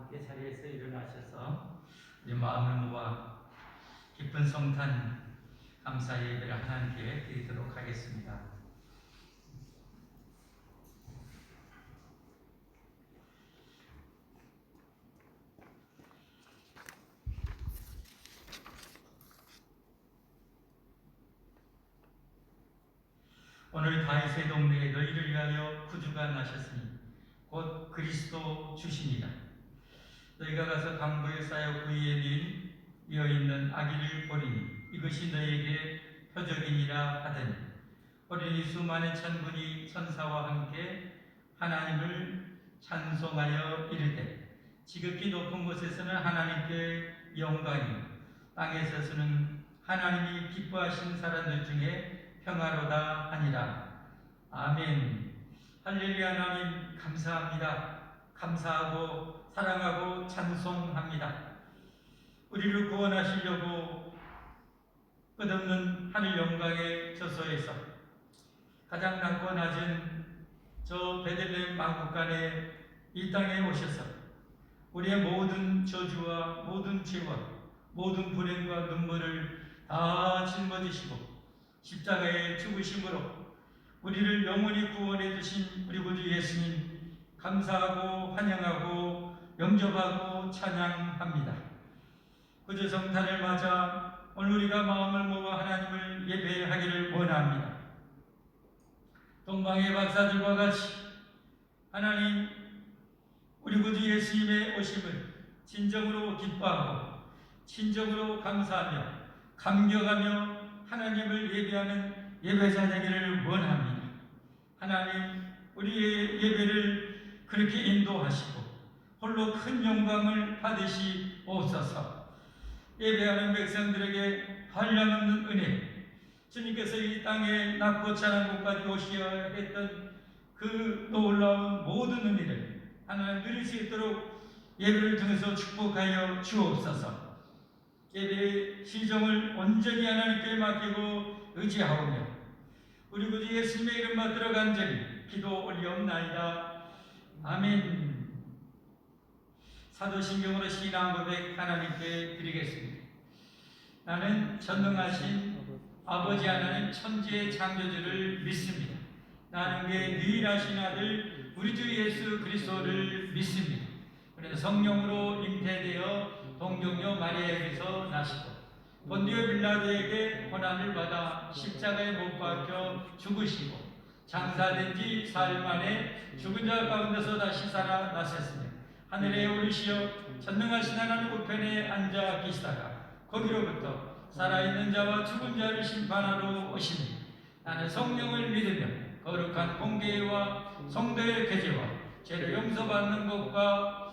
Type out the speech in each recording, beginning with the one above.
함께 자리에서 일어나셔서 우리 마음을 모아 기쁜 성탄 감사 예배를 하나님께 드리도록 하겠습니다. 오늘 다윗의 동네에 너희를 위하여 구주가 나셨으니 곧 그리스도 주시니라. 너희가 가서 강보에 쌓여 그 위에 위어있는 아기를 보리니 이것이 너희에게 표적이니라 하더니 어린이 수많은 천군이 천사와 함께 하나님을 찬송하여 이르되 지극히 높은 곳에서는 하나님께 영광이요 땅에서는 하나님이 기뻐하신 사람들 중에 평화로다 하니라. 아멘. 할렐루야. 하나님 감사합니다. 감사하고 사랑하고 찬송합니다. 우리를 구원하시려고 끝없는 하늘 영광의 저소에서 가장 낮고 낮은 저 베들레헴 마국간에 이 땅에 오셔서 우리의 모든 저주와 모든 죄와 모든 불행과 눈물을 다 짊어지시고 십자가에 죽으심으로 우리를 영원히 구원해 주신 우리 구주 예수님 감사하고 환영하고 영접하고 찬양합니다. 구주 성탄을 맞아 오늘 우리가 마음을 모아 하나님을 예배하기를 원합니다. 동방의 박사들과 같이 하나님 우리 구주 예수님의 오심을 진정으로 기뻐하고 진정으로 감사하며 감격하며 하나님을 예배하는 예배자 되기를 원합니다. 하나님 우리의 예배를 그렇게 인도하시고 홀로 큰 영광을 받으시옵소서. 예배하는 백성들에게 한량없는 은혜, 주님께서 이 땅에 낳고 자란 곳까지 오셔야 했던 그 놀라운 모든 은혜를 하나님 누릴 수 있도록 예배를 통해서 축복하여 주옵소서. 예배의 시정을 온전히 하나님께 맡기고 의지하오며 우리 구주 예수님의 이름 받들어 간절히 기도 올리옵나이다. 아멘. 사도신경으로 신앙 고백 하나님께 드리겠습니다. 나는 전능하신 아버지 하나님 천지의 창조주를 믿습니다. 나는 그 유일하신 아들 우리 주 예수 그리스도를 믿습니다. 그래서 성령으로 잉태되어 동정녀 마리아에게서 나시고 본디오 빌라도에게 고난을 받아 십자가에 못 박혀 죽으시고 장사된 지 사흘 만에 죽은 자 가운데서 다시 살아나셨으며 하늘에 오르시어 전능하신 하나님 우편에 앉아 계시다가 거기로부터 살아있는 자와 죽은 자를 심판하러 오시니 나는 성령을 믿으며 거룩한 공개와 성도의 교제와 죄를 용서받는 것과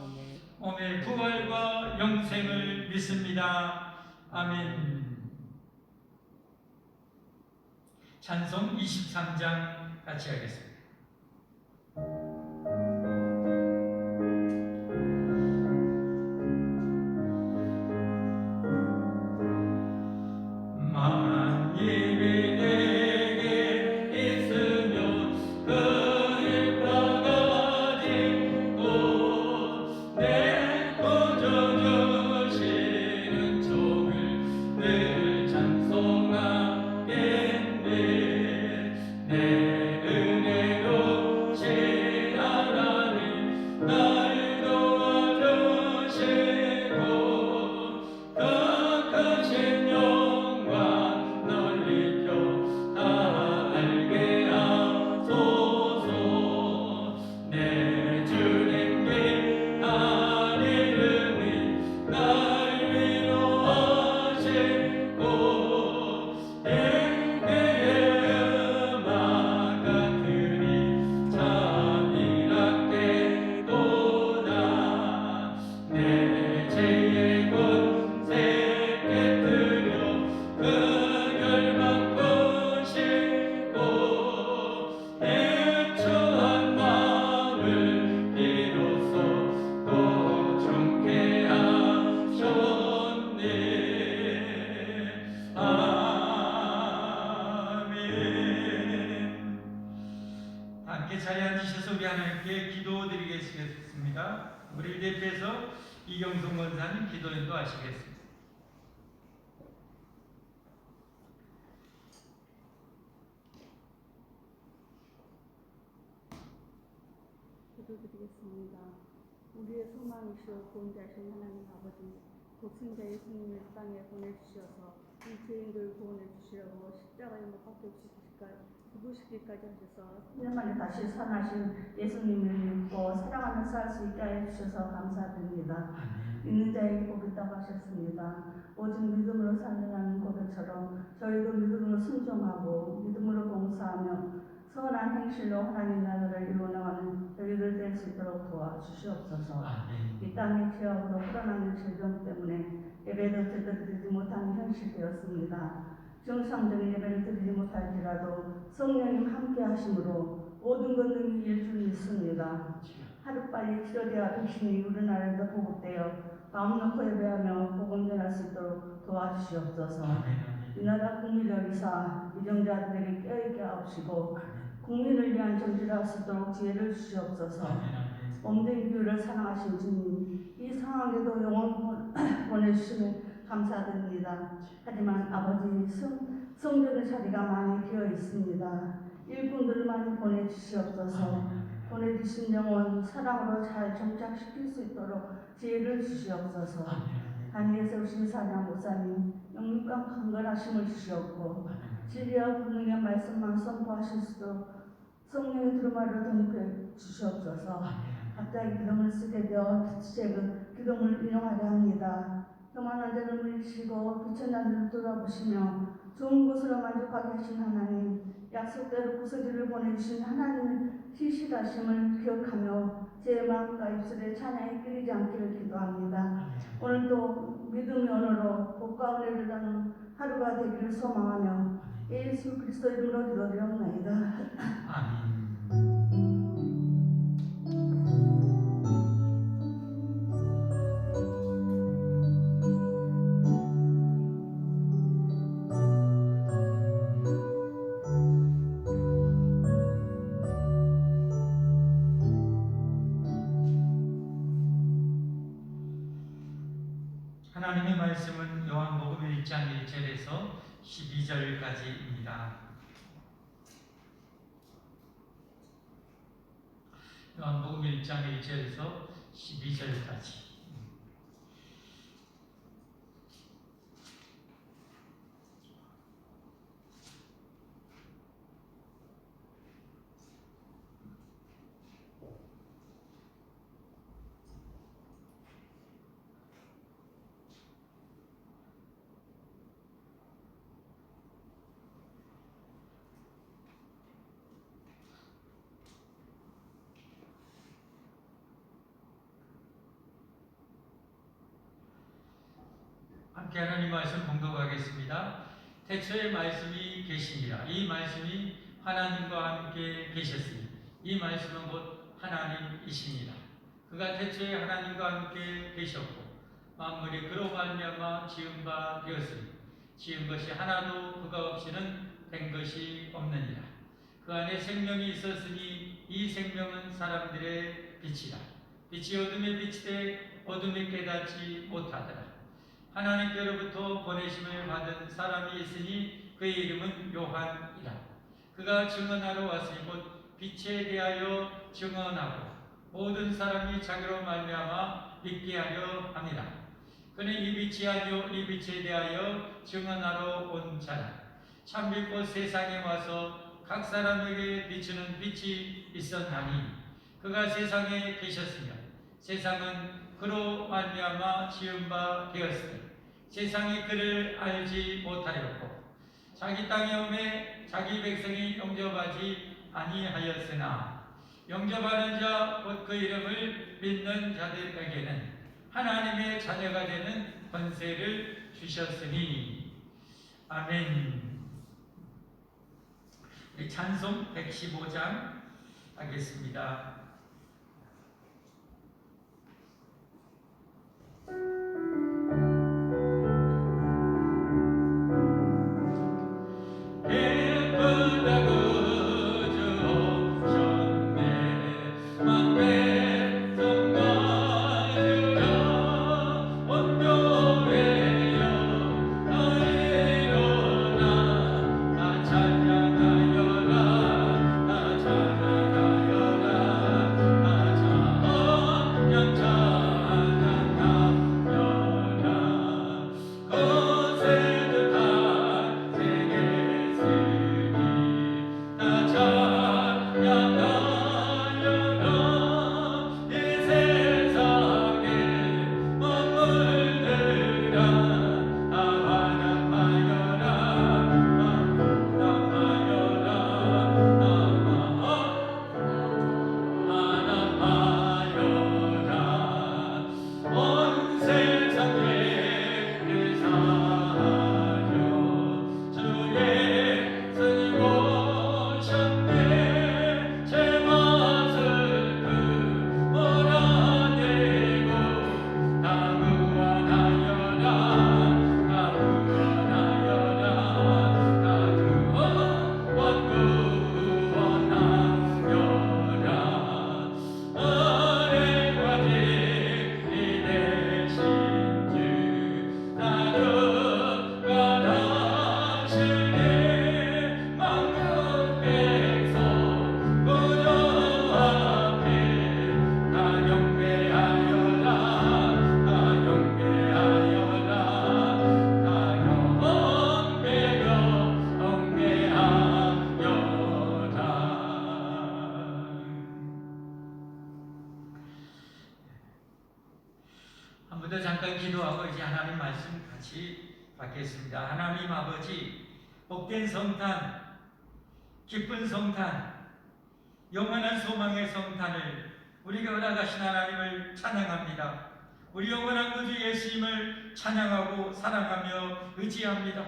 몸의 부활과 영생을 믿습니다. 아멘. 찬송 23장 같이 하겠습니다. 함께 자리에 앉으셔서 우리 하나님께 기도드리겠습니다. 우리를 대표해서 이경송 권사님 기도 인도하시겠습니다. 기도드리겠습니다. 우리의 소망이시오 구원자신 하나님 아버지, 독생자 예수님을 땅에 보내주셔서 이 죄인들 구원해 주시려고 십자가에 못 박혀 죽으시기까지 하셔서 3년 만에 다시 살아나신 예수님을 믿고 사랑하며 살 수 있게 해주셔서 감사드립니다. 믿는 자에게 복 있다고 하셨습니다. 오직 믿음으로 살아가는 고백처럼 저희도 믿음으로 순종하고 믿음으로 봉사하며 선한 행실로 하나님 나라를 이루어나가는 저희들 될 수 있도록 도와주시옵소서. 이 땅의 죄악으로 불어나는 질병 때문에 예배도 제대로 드리지 못하는 현실이 되었습니다. 정상적인 예배를 드리지 못할지라도 성령님 함께 하심으로 모든 것 능히 줄 믿습니다. 하루빨리 치료되어 백신이 우리나라에도 보급되어 마음 놓고 예배하며 복음 전할 수 있도록 도와주시옵소서. 이 나라 국민을 위사 위정자들에게 깨어있게 하옵시고 국민을 위한 정치를 할 수 있도록 지혜를 주시옵소서. 몸된 교회를 사랑하신 주님, 이 상황에도 영혼 보내주시면 감사드립니다. 하지만 아버지 성전의 자리가 많이 비어 있습니다. 일꾼들을 많이 보내주시옵소서. 보내주신 영혼 사랑으로 잘 정착시킬 수 있도록 지혜를 주시옵소서. 단위에 세우신 사장 목사님 영육간 강건하심을 주시옵고 진리와 분명한 말씀만 선포하실 수도 성령의 두루마리로 덤벼 주시옵소서. 갑자기 기도문을 쓰게 되어 기도문을 인용하려 합니다. 교만한 자를 물리시고 비천한 자를 돌아보시며 좋은 곳으로 만족하게 하신 하나님, 약속대로 구서지를 보내주신 하나님의 시실하심을 기억하며 제 마음과 입술에 찬양이 끊이지 않기를 기도합니다. 오늘도 믿음의 언어로 복과 은혜를 나누는 하루가 되기를 소망하며 예수 그리스도 이름으로 기도드렸나이다. 아멘. 하나님의 말씀은 요한복음 1장 1절에서 12절까지입니다. 요한복음 1장 1절에서 12절까지. 함께 하나님 말씀 봉독하겠습니다. 태초에 말씀이 계시니라. 이 말씀이 하나님과 함께 계셨으니 이 말씀은 곧 하나님이시니라. 그가 태초에 하나님과 함께 계셨고 만물이 그로 말미암아 지은 바 되었으니 지은 것이 하나도 그가 없이는 된 것이 없느니라. 그 안에 생명이 있었으니 이 생명은 사람들의 빛이라. 빛이 어둠에 비치되 어둠이 깨닫지 못하더라. 하나님께로부터 보내심을 받은 사람이 있으니 그의 이름은 요한이라. 그가 증언하러 왔으니 곧 빛에 대하여 증언하고 모든 사람이 자기로 말미암아 믿게 하려 합니다. 그는 이 빛이 아니요 이 빛에 대하여 증언하러 온 자라. 참빛꽃 세상에 와서 각 사람에게 비추는 빛이 있었나니 그가 세상에 계셨으며 세상은 그로 말미암아 지은 바 되었으니 세상이 그를 알지 못하였고 자기 땅에 오매 자기 백성이 영접하지 아니하였으나 영접하는 자 곧 그 이름을 믿는 자들에게는 하나님의 자녀가 되는 권세를 주셨으니. 아멘. 우리 찬송 115장 하겠습니다. 잠깐 기도하고 이제 하나님 말씀 같이 받겠습니다. 하나님 아버지, 복된 성탄, 기쁜 성탄, 영원한 소망의 성탄을 우리가 허락하신 하나님을 찬양합니다. 우리 영원한 구주 예수님을 찬양하고 사랑하며 의지합니다.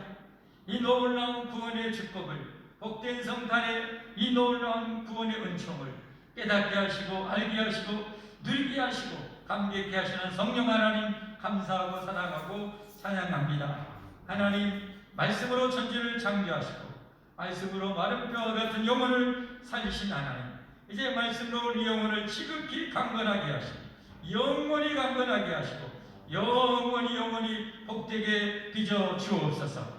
이 놀라운 구원의 축복을, 복된 성탄의 이 놀라운 구원의 은총을 깨닫게 하시고 알게 하시고 누리게 하시고 감격케 하시는 성령 하나님 감사하고 사랑하고 찬양합니다. 하나님 말씀으로 천지를 창조하시고 말씀으로 마른 뼈와 같은 영혼을 살리신 하나님, 이제 말씀으로 우리 영혼을 지극히 강건하게 하시고 영원히 강건하게 하시고 영원히 복되게 빚어 주옵소서.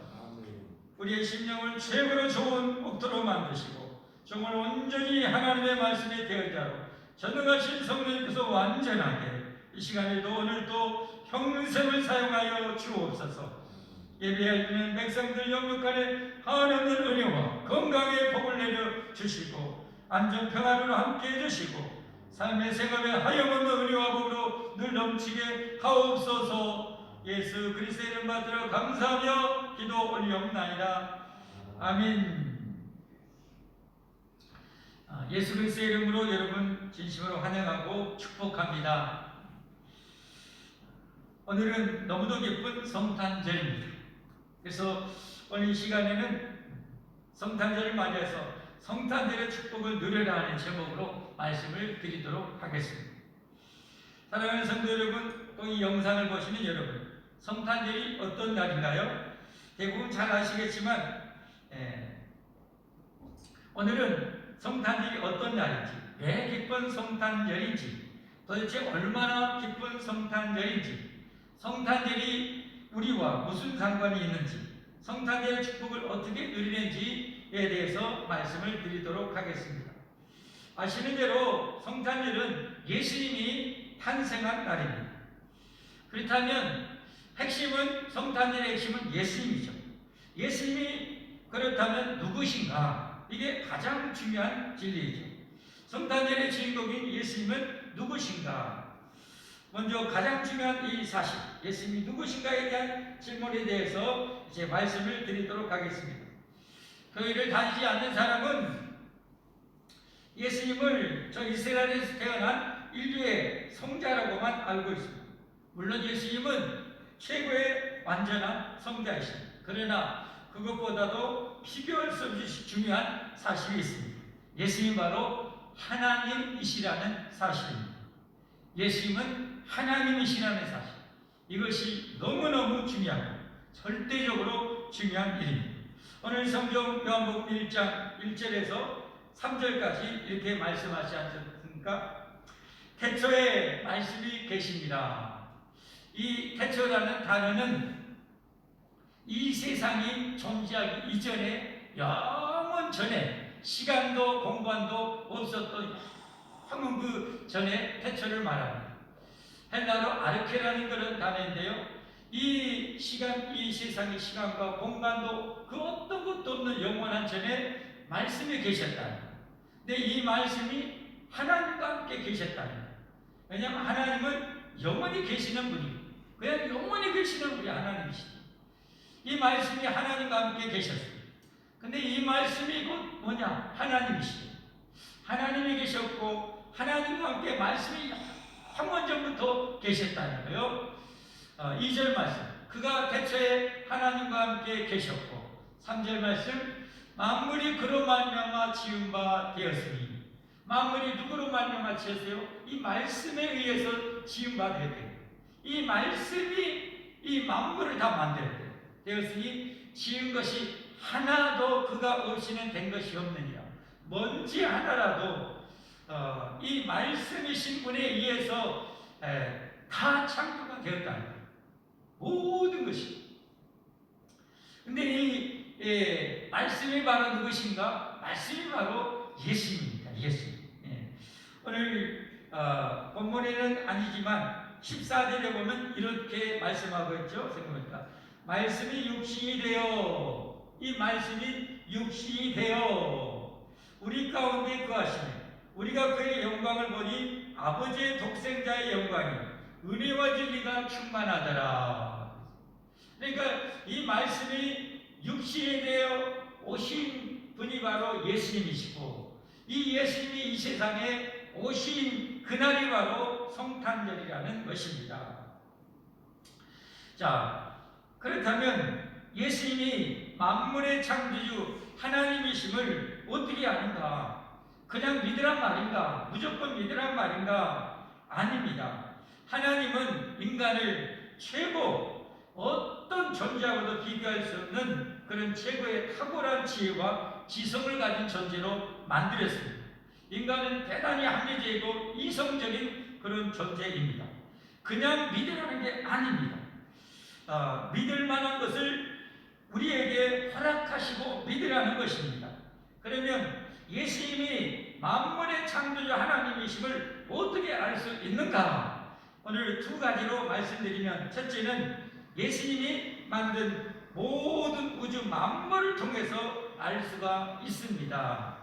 우리의 심령을 최고로 좋은 옥토로 만드시고 정말 온전히 하나님의 말씀의 대언자로 전능하신 성령께서 완전하게 이 시간에도 오늘도 평생을 사용하여 주옵소서. 예배하는 백성들 영육간에 한없는 은혜와 건강의 복을 내려 주시고 안전 평안으로 함께 해주시고 삶의 생업에 하염없는 은혜와 복으로 늘 넘치게 하옵소서. 예수 그리스도의 이름 받들어 감사하며 기도 올리옵나이다. 아멘. 예수 그리스도의 이름으로 여러분 진심으로 환영하고 축복합니다. 오늘은 너무도 기쁜 성탄절입니다. 그래서 오늘 이 시간에는 성탄절을 맞이해서 성탄절의 축복을 누려라 하는 제목으로 말씀을 드리도록 하겠습니다. 사랑하는 성도 여러분, 또 이 영상을 보시는 여러분, 성탄절이 어떤 날인가요? 대부분 잘 아시겠지만 오늘은 성탄절이 어떤 날인지, 왜 기쁜 성탄절인지, 도대체 얼마나 기쁜 성탄절인지, 성탄절이 우리와 무슨 상관이 있는지, 성탄절의 축복을 어떻게 누리는지에 대해서 말씀을 드리도록 하겠습니다. 아시는 대로 성탄절은 예수님이 탄생한 날입니다. 그렇다면 성탄절의 핵심은 예수님이죠. 예수님이 그렇다면 누구신가? 이게 가장 중요한 진리이죠. 성탄절의 주인공인 예수님은 누구신가? 먼저 가장 중요한 이 사실, 예수님이 누구신가에 대한 질문에 대해서 이제 말씀을 드리도록 하겠습니다. 교회를 다니지 않는 사람은 예수님을 저 이스라엘에서 태어난 인류의 성자라고만 알고 있습니다. 물론 예수님은 최고의 완전한 성자이십니다. 그러나 그것보다도 비교할 수 없이 중요한 사실이 있습니다. 예수님 바로 하나님이시라는 사실입니다. 예수님은 하나님이시라는 사실, 이것이 너무너무 중요하고 절대적으로 중요한 일입니다. 오늘 성경 요한복음 1장 1절에서 3절까지 이렇게 말씀하지 않습니까? 태초에 말씀이 계십니다. 이 태초라는 단어는 이 세상이 존재하기 이전에, 영원 전에, 시간도 공간도 없었던 영원 그 전에 태초를 말합니다. 헬라로 아르케라는 그런 단어인데요, 이 세상의 시간과 공간도 그 어떤 것도 없는 영원한 전에 말씀이 계셨다. 근데 이 말씀이 하나님과 함께 계셨다. 왜냐하면 하나님은 영원히 계시는 분이고, 그냥 영원히 계시는 분이 하나님이시다. 이 말씀이 하나님과 함께 계셨습니다. 근데 이 말씀이 곧 뭐냐? 하나님이시죠. 하나님이 계셨고 하나님과 함께 말씀이 영원 전부터 계셨다는 거예요. 2절 말씀, 그가 태초에 하나님과 함께 계셨고, 3절 말씀, 만물이 그로 말미암아 지은 바 되었으니, 만물이 누구로 말미암아 지었어요? 이 말씀에 의해서 지은 바 되었대요. 이 말씀이 이 만물을 다 만들었대요. 되었으니 지은 것이 하나도 그가 없이는 된 것이 없느니라. 먼지 하나라도 이 말씀이신 분에 의해서 다 창조가 되었다는 거예요. 모든 것이. 근데 이 말씀이 바로 누구신가? 말씀이 바로 예수님입니다. 예수님. 오늘 본문에는 아니지만 14절에 보면 이렇게 말씀하고 있죠. 생각합니다. 말씀이 육신이 되어, 이 말씀이 육신이 되어 우리 가운데 거하시네. 우리가 그의 영광을 보니 아버지의 독생자의 영광이 은혜와 진리가 충만하더라. 그러니까 이 말씀이 육신에 되어 오신 분이 바로 예수님이시고, 이 예수님이 이 세상에 오신 그날이 바로 성탄절이라는 것입니다. 자, 그렇다면 예수님이 만물의 창조주 하나님이심을 어떻게 아는가? 그냥 믿으란 말인가? 무조건 믿으란 말인가? 아닙니다. 하나님은 인간을 최고, 어떤 존재하고도 비교할 수 없는 그런 최고의 탁월한 지혜와 지성을 가진 존재로 만들었습니다. 인간은 대단히 합리적이고 이성적인 그런 존재입니다. 그냥 믿으라는 게 아닙니다. 믿을 만한 것을 우리에게 허락하시고 믿으라는 것입니다. 그러면 예수님이 만물의 창조주 하나님이심을 어떻게 알 수 있는가? 오늘 두 가지로 말씀드리면, 첫째는 예수님이 만든 모든 우주 만물을 통해서 알 수가 있습니다.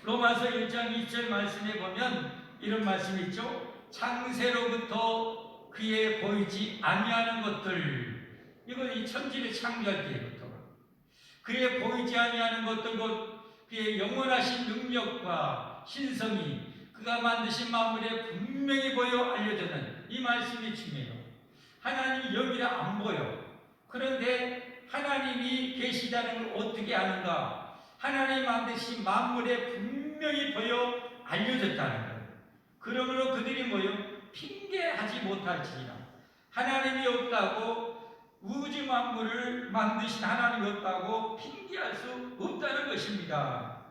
로마서 1장 2절 말씀에 보면 이런 말씀이 있죠. 창세로부터 그의 보이지 아니하는 것들, 이건 이 천지를 창조할 때부터 그의 보이지 아니하는 것들, 곧 그의 영원하신 능력과 신성이 그가 만드신 만물에 분명히 보여 알려주는 이 말씀이 중요해요. 하나님이 여기라 안 보여. 그런데 하나님이 계시다는 걸 어떻게 아는가? 하나님 만드신 만물에 분명히 보여 알려졌다는 거예요. 그러므로 그들이 뭐요? 핑계하지 못할지니라. 하나님이 없다고, 우주 만물을 만드신 하나님이 없다고 핑계할 수 없다는 것입니다.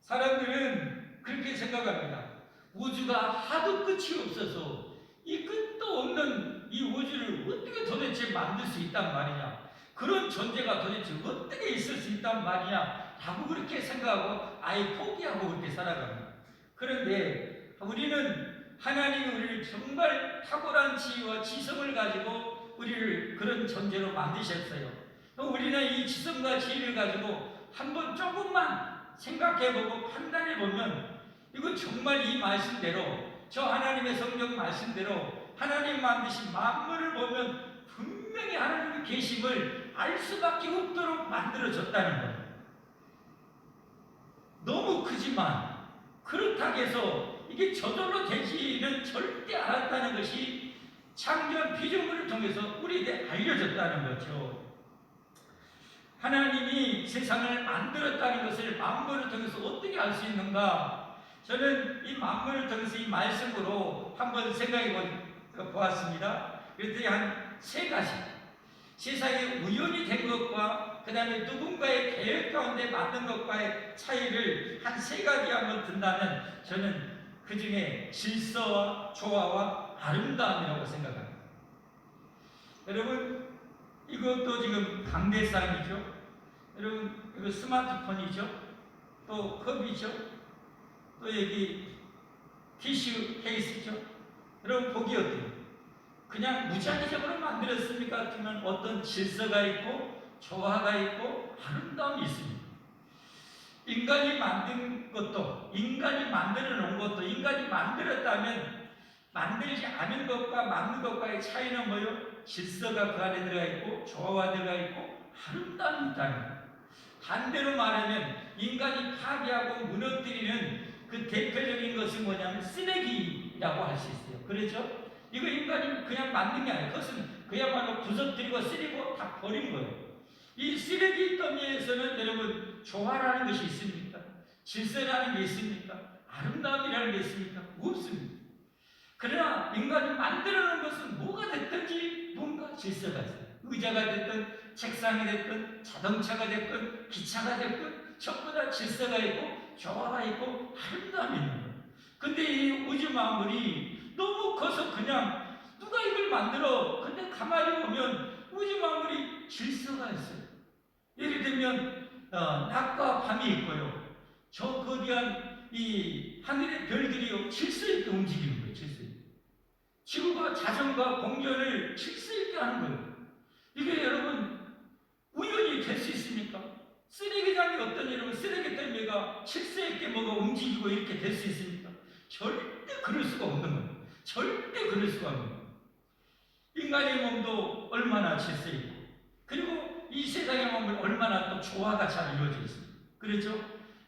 사람들은 그렇게 생각합니다. 우주가 하도 끝이 없어서 이 끝도 없는 이 우주를 어떻게 도대체 만들 수 있단 말이냐, 그런 존재가 도대체 어떻게 있을 수 있단 말이냐 라고 그렇게 생각하고 아예 포기하고 그렇게 살아갑니다. 그런데 우리는 하나님이 우리를 정말 탁월한 지혜와 지성을 가지고 우리를 그런 존재로 만드셨어요. 우리는 이 지성과 지혜를 가지고 한번 조금만 생각해보고 판단해보면, 이거 정말 이 말씀대로, 저 하나님의 성경 말씀대로 하나님 만드신 만물을 보면 분명히 하나님의 계심을 알 수밖에 없도록 만들어졌다는 거예요. 너무 크지만 그렇다고 해서 이게 저절로 되지는 절대 않았다는 것이 창조한 피조물을 통해서 우리에게 알려졌다는 거죠. 하나님이 세상을 만들었다는 것을 만물을 통해서 어떻게 알 수 있는가? 저는 이 만물을 통해서 이 말씀으로 한번 생각해 보았습니다. 그랬더니 한 세 가지, 세상에 우연이 된 것과 그 다음에 누군가의 계획 가운데 만든 것과의 차이를 한 세 가지 한번 든다면, 저는 그 중에 질서와 조화와 아름다움이라고 생각합니다. 여러분, 이것도 지금 강대상이죠. 여러분, 이거 스마트폰이죠. 또 컵이죠. 또 여기 티슈 케이스죠. 여러분, 보기 어때요? 그냥 무작위적으로 만들었습니까? 같으면 어떤 질서가 있고 조화가 있고 아름다움이 있습니다. 인간이 만든 것도, 인간이 만들어 놓은 것도, 인간이 만들었다면 만들지 않은 것과 만든 것과의 차이는 뭐요? 질서가 그 안에 들어가 있고 조화가 들어가 있고 아름다움이 있다는 거예요. 반대로 말하면 인간이 파괴하고 무너뜨리는 그 대표적인 것이 뭐냐면 쓰레기라고 할 수 있어요. 그렇죠? 이거 인간이 그냥 만든 게 아니에요. 그것은 그야말로 부서뜨리고 쓰리고 다 버린 거예요. 이 쓰레기 더미에서는 여러분, 조화라는 것이 있습니까? 질서라는 게 있습니까? 아름다움이라는 게 있습니까? 없습니다. 그러나 인간이 만들어 놓은 것은 뭐가 됐든지 뭔가 질서가 있어요. 의자가 됐든 책상이 됐든 자동차가 됐든 기차가 됐든 전부 다 질서가 있고 조화가 있고 아름다움이 있는 거예요. 근데 이 우주 만물이 너무 커서 그냥 누가 이걸 만들어? 근데 가만히 보면 우주 만물이 질서가 있어요. 예를 들면 낮과 밤이 있고요. 저 거대한 이 하늘의 별들이 질서 있게 움직이는 거예요. 질서 있게. 지구가 자전과 공전을 질서 있게 하는 거예요. 이게 여러분 우연히 될 수 있습니까? 쓰레기장이 어떤 여러분 쓰레기 더미가 질서 있게 뭐가 움직이고 이렇게 될 수 있습니까? 절대 그럴 수가 없는 거예요. 절대 그럴 수가 없는 거예요. 인간의 몸도 얼마나 질서 있고, 그리고 이 세상의 몸은 얼마나 또 조화가 잘 이루어져 있습니다. 그렇죠?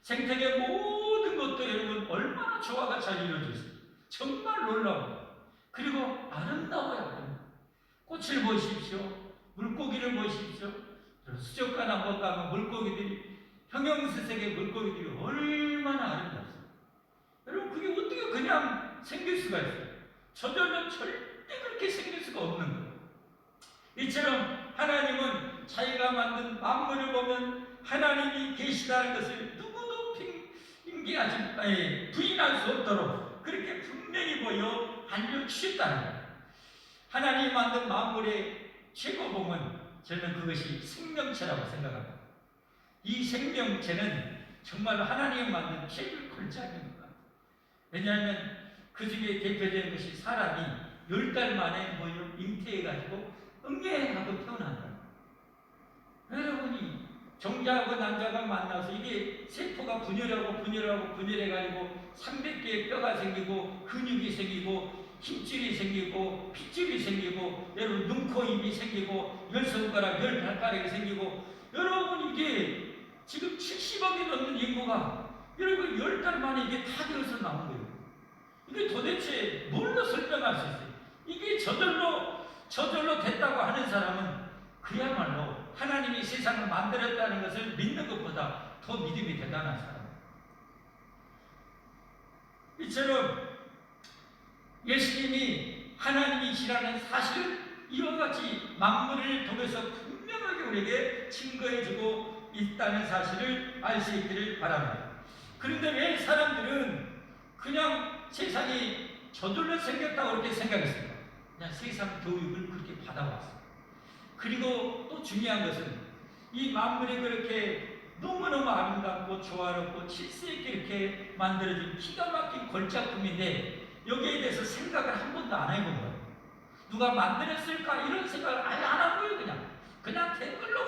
생태계 모든 것도 여러분 얼마나 조화가 잘 이루어져 있습니다. 정말 놀라워요. 그리고 아름다워요. 꽃을 보십시오. 물고기를 보십시오. 수족관 한번 가면 물고기들이, 형형색색의 물고기들이 얼마나 아름답습니다. 여러분, 그게 어떻게 그냥 생길 수가 있어요? 저절로 절대 그렇게 생길 수가 없는 거예요. 이처럼 하나님은 자기가 만든 만물을 보면 하나님이 계시다는 것을 누구도 부인할 수 없도록 그렇게 분명히 보여 알려주셨다는 거예요. 하나님이 만든 만물의 최고봉은 저는 그것이 생명체라고 생각합니다. 이 생명체는 정말 하나님이 만든 최고 골짜기인 것 같아요. 왜냐하면 그 중에 대표적인 것이 사람이 10달 만에 잉태해가지고 응애하고 태어난다. 여러분이 정자하고 남자가 만나서 이게 세포가 분열해가지고 300개의 뼈가 생기고 근육이 생기고 힘줄이 생기고 핏줄이 생기고 여러분 눈, 코, 입이 생기고 10손가락, 10발가락이 생기고 여러분 이게 지금 70억이 넘는 인구가 여러분 10달 만에 이게 다 되어서 나온 거예요. 이게 도대체 뭘로 설명할 수 있어요? 이게 저절로 됐다고 하는 사람은 그야말로 하나님이 세상을 만들었다는 것을 믿는 것보다 더 믿음이 대단한 사람. 이처럼 예수님이 하나님이시라는 사실을 이와 같이 만물을 통해서 분명하게 우리에게 증거해주고 있다는 사실을 알 수 있기를 바랍니다. 그런데 왜 사람들은 그냥 세상이 저절로 생겼다고 그렇게 생각했습니다. 그냥 세상 교육을 그렇게 받아왔습니다. 그리고 또 중요한 것은 이 만물이 그렇게 너무너무 아름답고 조화롭고 질서 있게 이렇게 만들어진 기가 막힌 걸작품인데 여기에 대해서 생각을 한 번도 안 해본 거예요. 누가 만들었을까 이런 생각을 아예 안 한 거예요. 그냥 댓글로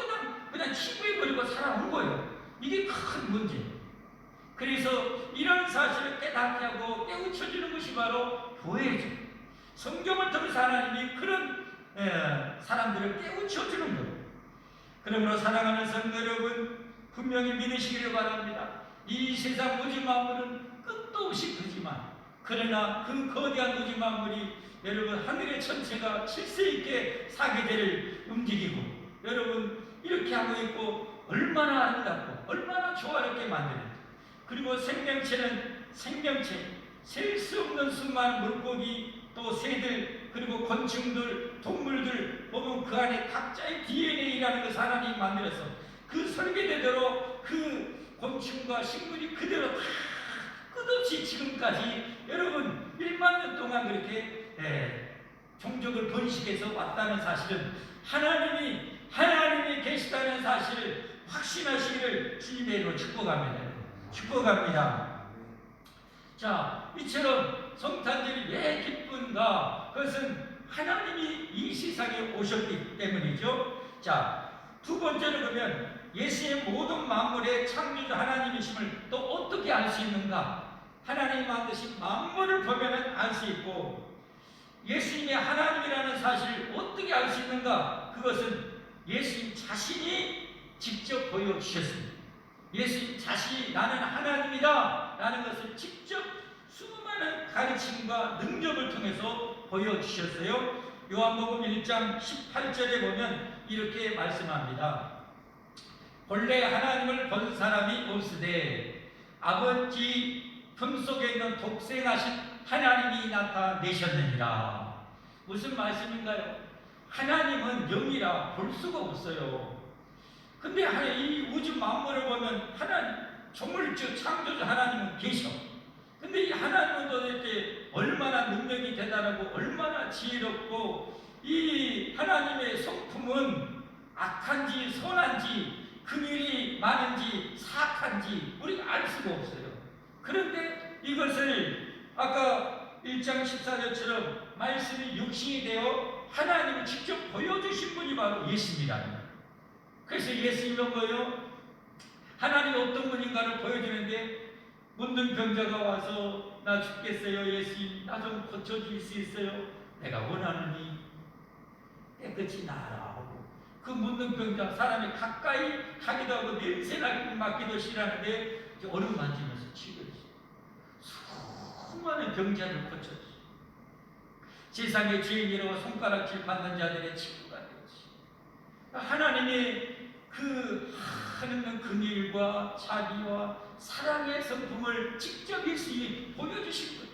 그냥 치부해버리고 살아온 거예요. 이게 큰 문제예요. 그래서 이런 사실을 깨닫게 하고 깨우쳐주는 것이 바로 교회죠. 성경을 통해서 하나님이 그런 사람들을 깨우쳐주는 거예요. 그러므로 사랑하는 성도 여러분, 분명히 믿으시기를 바랍니다. 이 세상 우주 만물은 끝도 없이 크지만 그러나 그 거대한 우주 만물이 여러분 하늘의 전체가 질서 있게 사계절을 움직이고 여러분 이렇게 하고 있고 얼마나 아름답고 얼마나 조화롭게 만드는지, 그리고 생명체는 생명체, 셀 수 없는 수많은 물고기 또 새들 그리고 곤충들 동물들 보면 그 안에 각자의 DNA라는 것을 하나님이 만들어서 그 설계대로 그 곤충과 식물이 그대로 다 끝없이 지금까지 여러분 1만 년 동안 그렇게 종족을 번식해서 왔다는 사실은 하나님이 계시다는 사실을 확신하시기를 주님의 이름으로 축복합니다. 자, 이처럼 성탄절이 왜 기쁜가? 그것은 하나님이 이 세상에 오셨기 때문이죠. 자, 두 번째로 보면 예수의 모든 만물의 창조주 하나님이심을 또 어떻게 알 수 있는가? 하나님이 만드신 만물을 보면 알 수 있고, 예수님이 하나님이라는 사실을 어떻게 알 수 있는가? 그것은 예수님 자신이 직접 보여주셨습니다. 예수님 자신이 나는 하나님이다 라는 것을 직접 수많은 가르침과 능력을 통해서 보여주셨어요. 요한복음 1장 18절에 보면 이렇게 말씀합니다. 본래 하나님을 본 사람이 없으되 아버지 품속에 있는 독생하신 하나님이 나타내셨느니라. 무슨 말씀인가요? 하나님은 영이라 볼 수가 없어요. 근데 이 우주 만물을 보면 하나님, 조물주 창조주 하나님은 계셔. 근데 이 하나님은 도대체 얼마나 능력이 대단하고 얼마나 지혜롭고 이 하나님의 성품은 악한지 선한지 긍휼이 많은지 사악한지 우리가 알 수가 없어요. 그런데 이것을 아까 1장 14절처럼 말씀이 육신이 되어 하나님을 직접 보여주신 분이 바로 예수님이라는 거예요. 그래서 예수님은 뭐예요? 하나님이 어떤 분인가를 보여주는데 문둥병자가 와서 나 죽겠어요. 예수님 나 좀 고쳐줄 수 있어요? 내가 원하느니 깨끗이 나아라 하고, 그 묻는 병자 사람이 가까이 가기도 하고 냄새나기 맡기도 싫어하는데 얼음 만지면서 치료했어요. 수많은 병자를 고쳤어요. 세상의 죄인이라고 손가락질 받는 자들의 친구가 되었어요. 하나님의 그 하나님은 긍휼과 자비와 사랑의 성품을 직접 예수님이 보여주신 거예요.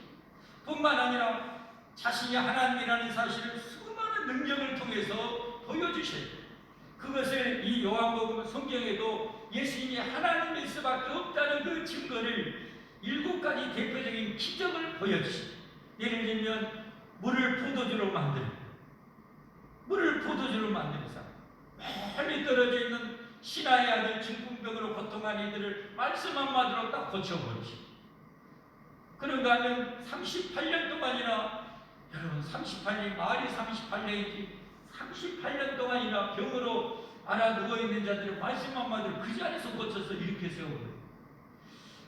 뿐만 아니라 자신이 하나님이라는 사실을 수많은 능력을 통해서 보여주셔요. 그것을 이 요한복음 성경에도 예수님이 하나님일 수밖에 없다는 그 증거를 7가지 대표적인 기적을 보여주십니다. 예를 들면 물을 포도주로 만드는, 물을 포도주로 만드는 사람, 멀리 떨어져 있는 신하의 아들 중풍병으로 고통한 이들을 말씀 한마디로 딱 고쳐버리십니다. 그런가 하면 38년 동안이나, 여러분 38년, 말이 38년이지 38년 동안이나 병으로 알아 누워있는 자들을 말씀 한마디로 그 자리에서 고쳐서 이렇게 세워버려요.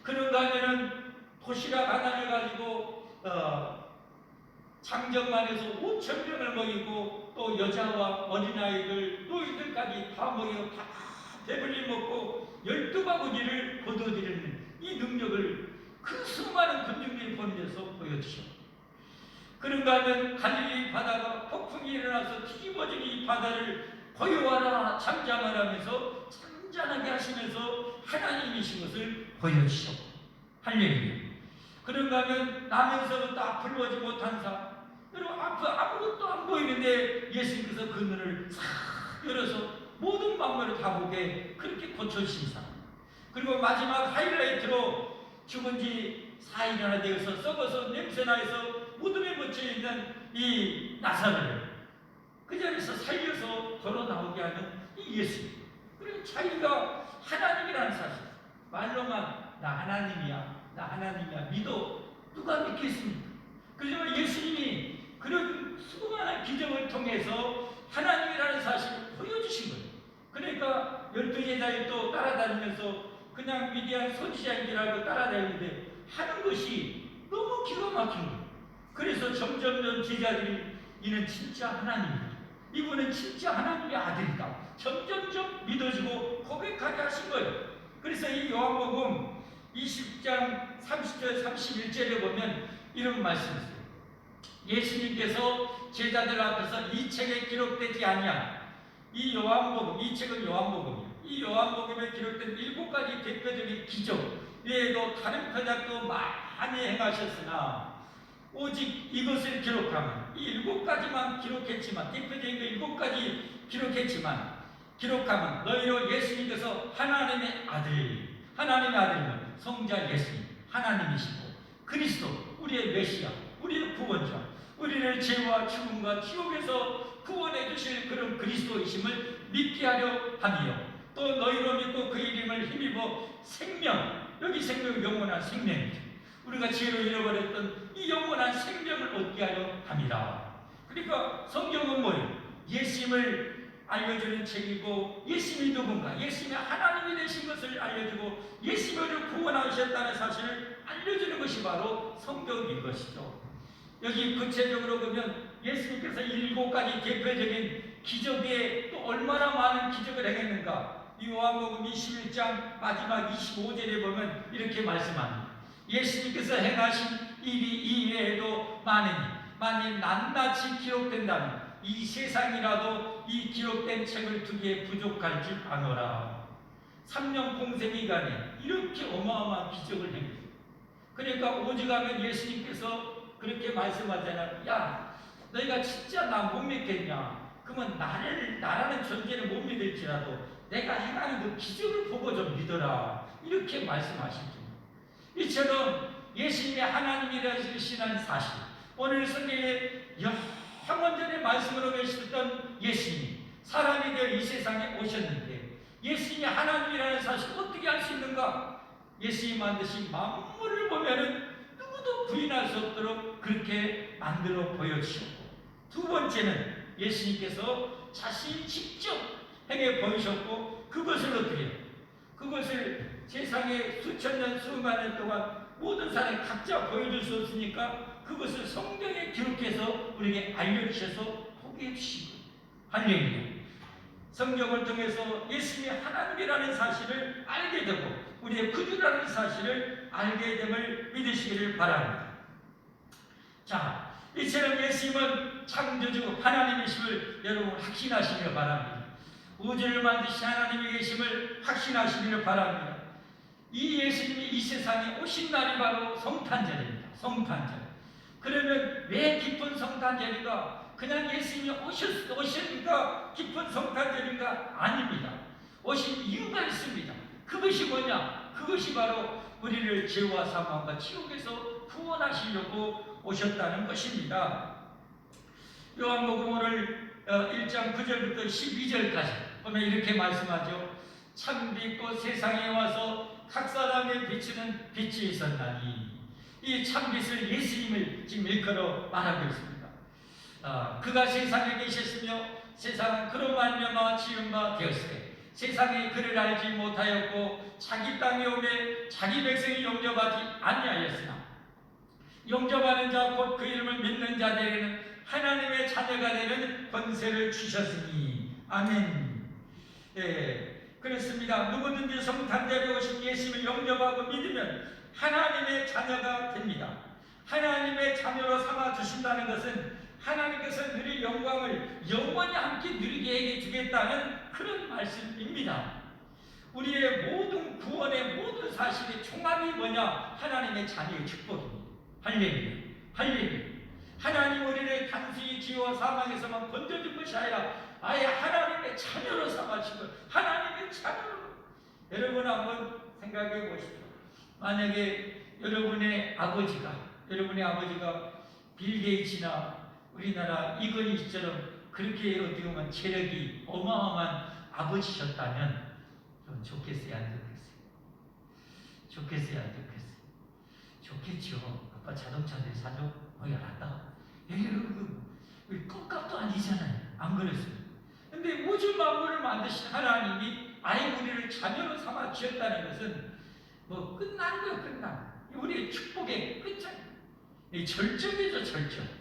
그런가 하면은 도시락 하나를 가지고 장정만에서 5,000명을 먹이고, 또 여자와 어린아이들, 노인들까지 다 먹이고 다 배불리 먹고 12바구니를 거둬들이는 이 능력을 그 수많은 군중들이 보는 데서 보여주셨습니다. 그런가 하면 갈릴리 바다가 폭풍이 일어나서 뒤집어진 이 바다를 고요하라 잠잠하라면서 잔잔하게 하시면서 하나님이신 것을 보여주셨고, 할렐루야. 그런가 하면 나면서부터 앞을 보지 못한 사, 여러분 아무것도 안 보이는데 예수님께서 그 눈을 싹 열어서 모든 만물을 다 보게 그렇게 고쳐주신 사람. 그리고 마지막 하이라이트로 죽은 지 4일이나 되어서 썩어서 냄새나서 무덤에 묻혀있는 이 나사로를 그 자리에서 살려서 걸어 나오게 하는 이 예수님. 그리고 자기가 하나님이라는 사실, 말로만 나 하나님이야, 나 하나님이야 믿어 누가 믿겠습니까? 그렇지만 예수님이 그런 수많은 기적을 통해서 하나님이라는 사실을 보여주신 거예요. 그러니까 12제자들이 또 따라다니면서 그냥 위대한 선지자인 줄 알고 따라다니는데 하는 것이 너무 기가 막힌 거예요. 그래서 점점점 제자들이 이는 진짜 하나님이다, 이분은 진짜 하나님의 아들이다, 점점점 믿어지고 고백하게 하신 거예요. 그래서 이 요한복음 20장 30절 31절에 보면 이런 말씀이 있어요. 예수님께서 제자들 앞에서 이 책에 기록되지 아니한 이 요한복음, 이 책은 요한복음이에요. 이 요한복음에 기록된 7가지 대표적인 기적 외에도 다른 표적도 많이 행하셨으나 오직 이것을 기록하면, 이 7가지만 기록했지만, 대표적인 거 7가지 기록하면 너희로 예수님께서 하나님의 아들, 하나님의 아들은 성자 예수님, 하나님이시고 그리스도, 우리의 메시아, 우리의 구원자, 우리를 죄와 죽음과 지옥에서 구원해 주실 그런 그리스도이심을 믿게 하려 하며, 또 너희로 믿고 그 이름을 힘입어 생명, 여기 생명은 영원한 생명이죠. 우리가 죄로 잃어버렸던 이 영원한 생명을 얻게 하려 합니다. 그러니까 성경은 뭐예요? 예수님을 알려주는 책이고, 예수님이 누군가, 예수님이 하나님이 되신 것을 알려주고 예수님을 구원하셨다는 사실을 알려주는 것이 바로 성경인 것이죠. 여기 구체적으로 보면 예수님께서 7가지 대표적인 기적에 또 얼마나 많은 기적을 행했는가, 이 요한복음 21장 마지막 25절에 보면 이렇게 말씀합니다. 예수님께서 행하신 일이 이외에도 많으니 만일 낱낱이 기록된다면 이 세상이라도 이 기록된 책을 두기에 부족할 줄 아노라. 3년 공생 기간에 이렇게 어마어마한 기적을 행했어요. 그러니까 오직하면 예수님께서 그렇게 말씀하잖아요. 야, 너희가 진짜 나 못 믿겠냐? 그러면 나라는 존재를 못 믿을지라도 내가 행하는 그 기적을 보고 좀 믿어라. 이렇게 말씀하시죠. 이처럼 예수님이 하나님이라는 사실, 오늘 성경에 영원전에 말씀으로 계셨던 예수님이 사람이 되어 이 세상에 오셨는데, 예수님이 하나님이라는 사실 어떻게 알 수 있는가? 예수님이 만드신 만물을 보면은 누구도 부인할 수 없도록 그렇게 만들어 보여주셨고, 두 번째는 예수님께서 자신이 직접 행해 보이셨고, 그것을 어떻게 해요? 그것을 세상에 수천 년 수만 년 동안 모든 사람이 각자 보여줄 수 없으니까 그것을 성경에 기록해서 우리에게 알려주셔서 포기해 주시고, 할렐루야. 성경을 통해서 예수님이 하나님이라는 사실을 알게 되고 우리의 구주라는 사실을 알게 됨을 믿으시기를 바랍니다. 자, 이처럼 예수님은 창조주 하나님이심을 여러분 확신하시기를 바랍니다. 우주를 만드신 하나님의 계심을 확신하시기를 바랍니다. 이 예수님이 이 세상에 오신 날이 바로 성탄절입니다. 성탄절. 그러면 왜 기쁜 성탄절인가? 그냥 예수님이 오시니까 기쁜 성탄절인가? 아닙니다. 오신 이유가 있습니다. 그것이 뭐냐? 그것이 바로 우리를 죄와 사망과 지옥에서 구원하시려고 오셨다는 것입니다. 요한복음 오늘 1장 9절부터 12절까지 보면 이렇게 말씀하죠. 참빛꽃 세상에 와서 각 사람에 비치는 빛이 있었나니, 이 참빛을 예수님을 지금 일컬어 말하고 있습니다. 그가 세상에 계셨으며 세상은 그로 말미암아 지은 바 되었으되 세상이 그를 알지 못하였고 자기 땅에 오매 자기 백성이 영접하지 아니하였으나 영접하는 자 곧 그 이름을 믿는 자들에게는 하나님의 자녀가 되는 권세를 주셨으니. 아멘. 그렇습니다. 누구든지 성탄절에 오신 예수님을 영접하고 믿으면 하나님의 자녀가 됩니다. 하나님의 자녀로 삼아 주신다는 것은 하나님께서 누릴 영광을 영원히 함께 누리게 해주겠다는 그런 말씀입니다. 우리의 모든 구원의 모든 사실의 총합이 뭐냐? 하나님의 자녀의 축복입니다. 할렐루야. 할렐루야. 하나님 우리를 단순히 지와 사망에서만 건져준 것이 아니라 아예 하나님의 자녀로 삼아주고 하나님의 자녀로. 여러분 한번 생각해 보십시오. 만약에 여러분의 아버지가 빌 게이츠나 우리나라 이건희 씨처럼 그렇게 어떻게 보면 체력이 어마어마한 아버지셨다면 좀 좋겠어요, 안 좋겠어요? 좋겠어요, 안 좋겠어요? 좋겠죠. 아빠 자동차들 사줘? 알았다. 여러분, 껌값도 아니잖아요. 안 그랬어요. 근데 우주 만물을 만드신 하나님이 아예 우리를 자녀로 삼아 주셨다는 것은 뭐 끝난 거예요, 끝난. 우리의 축복의 끝장. 절정이죠, 절정.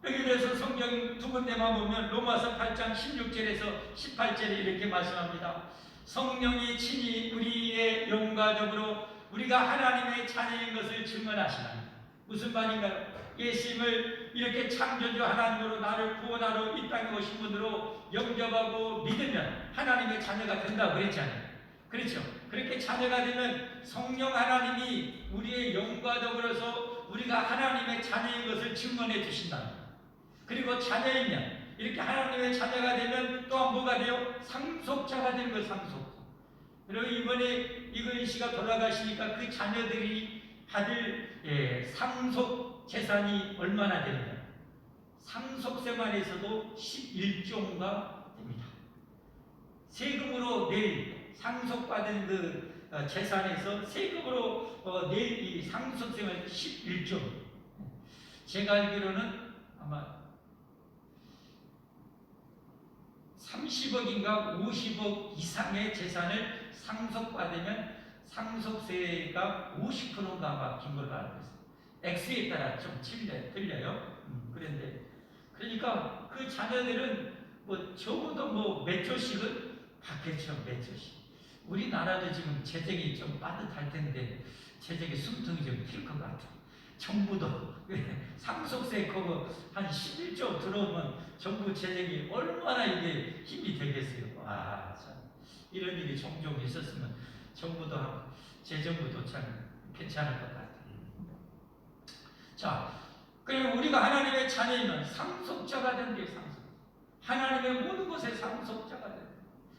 여기에서 성경 두 군데만 보면 로마서 8장 16절에서 18절에 이렇게 말씀합니다. 성령이 친히 우리의 영과적으로 우리가 하나님의 자녀인 것을 증언하시나니. 무슨 말인가요? 예수님을 이렇게 창조주 하나님으로 나를 구원하러 이 땅에 오신 분으로 영접하고 믿으면 하나님의 자녀가 된다고 그랬잖아요. 그렇죠? 그렇게 자녀가 되면 성령 하나님이 우리의 영과 더불어서 우리가 하나님의 자녀인 것을 증언해 주신다. 그리고 자녀이면 이렇게 하나님의 자녀가 되면 또한 뭐가 돼요? 상속자가 되는 거예요. 상속자. 그리고 이번에 이건희 씨가 돌아가시니까 그 자녀들이 받을 상속 재산이 얼마나 되느냐? 상속세만 해서도 11조가 됩니다. 세금으로 낼 상속받은 그 재산에서 세금으로 낼 이 상속세만 11조. 제가 알기로는 아마 30억인가 50억 이상의 재산을 상속받으면 상속세가 50%인가 막힌 걸로 알고 있어요. 액수에 따라 좀 틀려요. 그런데 그러니까 그 자녀들은 뭐 적어도 뭐 몇 조씩은 받겠죠. 몇 조씩. 우리나라도 지금 재정이 좀 빠듯할 텐데 재정의 숨통이 좀 튈 것 같아. 정부도 상속세 그거 한 11조 들어오면 정부 재정이 얼마나 이게 힘이 되겠어요. 참 이런 일이 종종 있었으면 정부도 재정부도 참 괜찮을 것 같아요. 자, 그리고 우리가 하나님의 자녀이면 상속자가 된 게 상속. 하나님의 모든 것의 상속자가 된 거예요.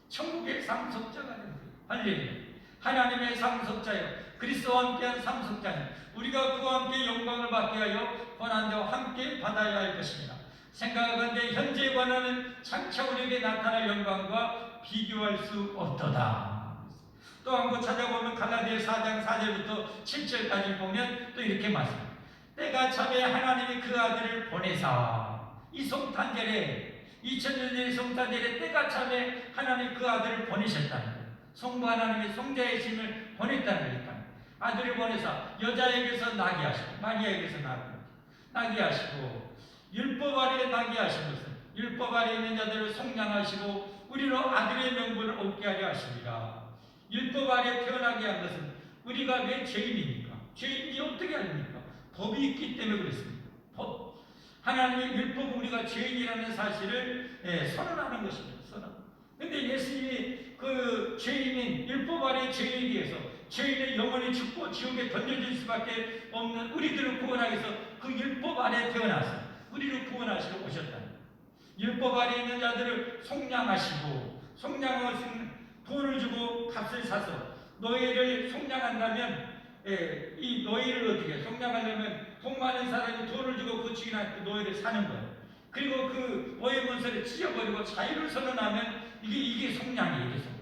천국의 상속자가 된 거예요. 할렐루야. 하나님의 상속자요. 그리스도와 함께한 상속자는 우리가 그와 함께 영광을 받게 하여 고난도 함께 받아야 할 것입니다. 생각하건대 현재의 고난은 장차 우리에게 나타날 영광과 비교할 수 없도다. 또 한 번 찾아보면 갈라디아 4장 4절부터 7절까지 보면 또 이렇게 말씀합니다. 때가 참에 하나님이 그 아들을 보내사 이 성탄절에 2000년 전의 성탄절에 때가 참에 하나님 그 아들을 보내셨다는 거예요. 성부 하나님의 성자의 심을 보냈다는 거니까 아들을 보내사 여자에게서 나게 하시고 마리아에게서 나게 하시고 율법 아래에 나게 하신 것은 율법 아래에 있는 자들을 속량하시고 우리로 아들의 명분을 얻게 하려 하십니다. 율법 아래에 태어나게 한 것은 우리가 왜 죄인입니까? 죄인이 어떻게 합니까? 법이 있기 때문에 그렇습니다. 법. 하나님의 율법은 우리가 죄인이라는 사실을 선언하는 것입니다. 선언. 근데 예수님이 그 죄인인 율법 아래의 죄인에 대해서 죄인의 영혼이 죽고 지옥에 던져질 수밖에 없는 우리들을 구원하기 위해서 그 율법 아래에 태어나서 우리를 구원하시러 오셨다. 율법 아래에 있는 자들을 속량하시고 속량하신 돈을 주고 값을 사서 너희를 속량한다면 이 너희를 어떻게 속량하려면 돈 많은 사람이 돈을 주고 고치기나 그 너희를 사는 거예요. 그리고 그 너희 문서를 찢어버리고 자유를 선언하면 이게 속량이에요. 이게 속량.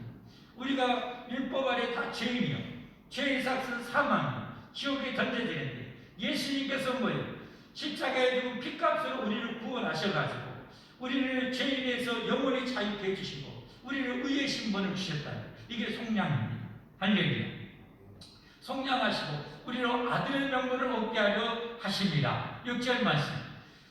우리가 율법 아래 다 죄인이요. 죄의 삭은 사망이요. 지옥에 던져지는데 예수님께서 뭐예요? 십자가에 죽은 피값으로 우리를 구원하셔가지고 우리를 죄인에서 영원히 자유케 해주시고 우리를 의의 신분을 주셨다. 이게 속량입니다. 할렐루야. 속량하시고 우리로 아들의 명분을 얻게 하려 하십니다. 6절 말씀.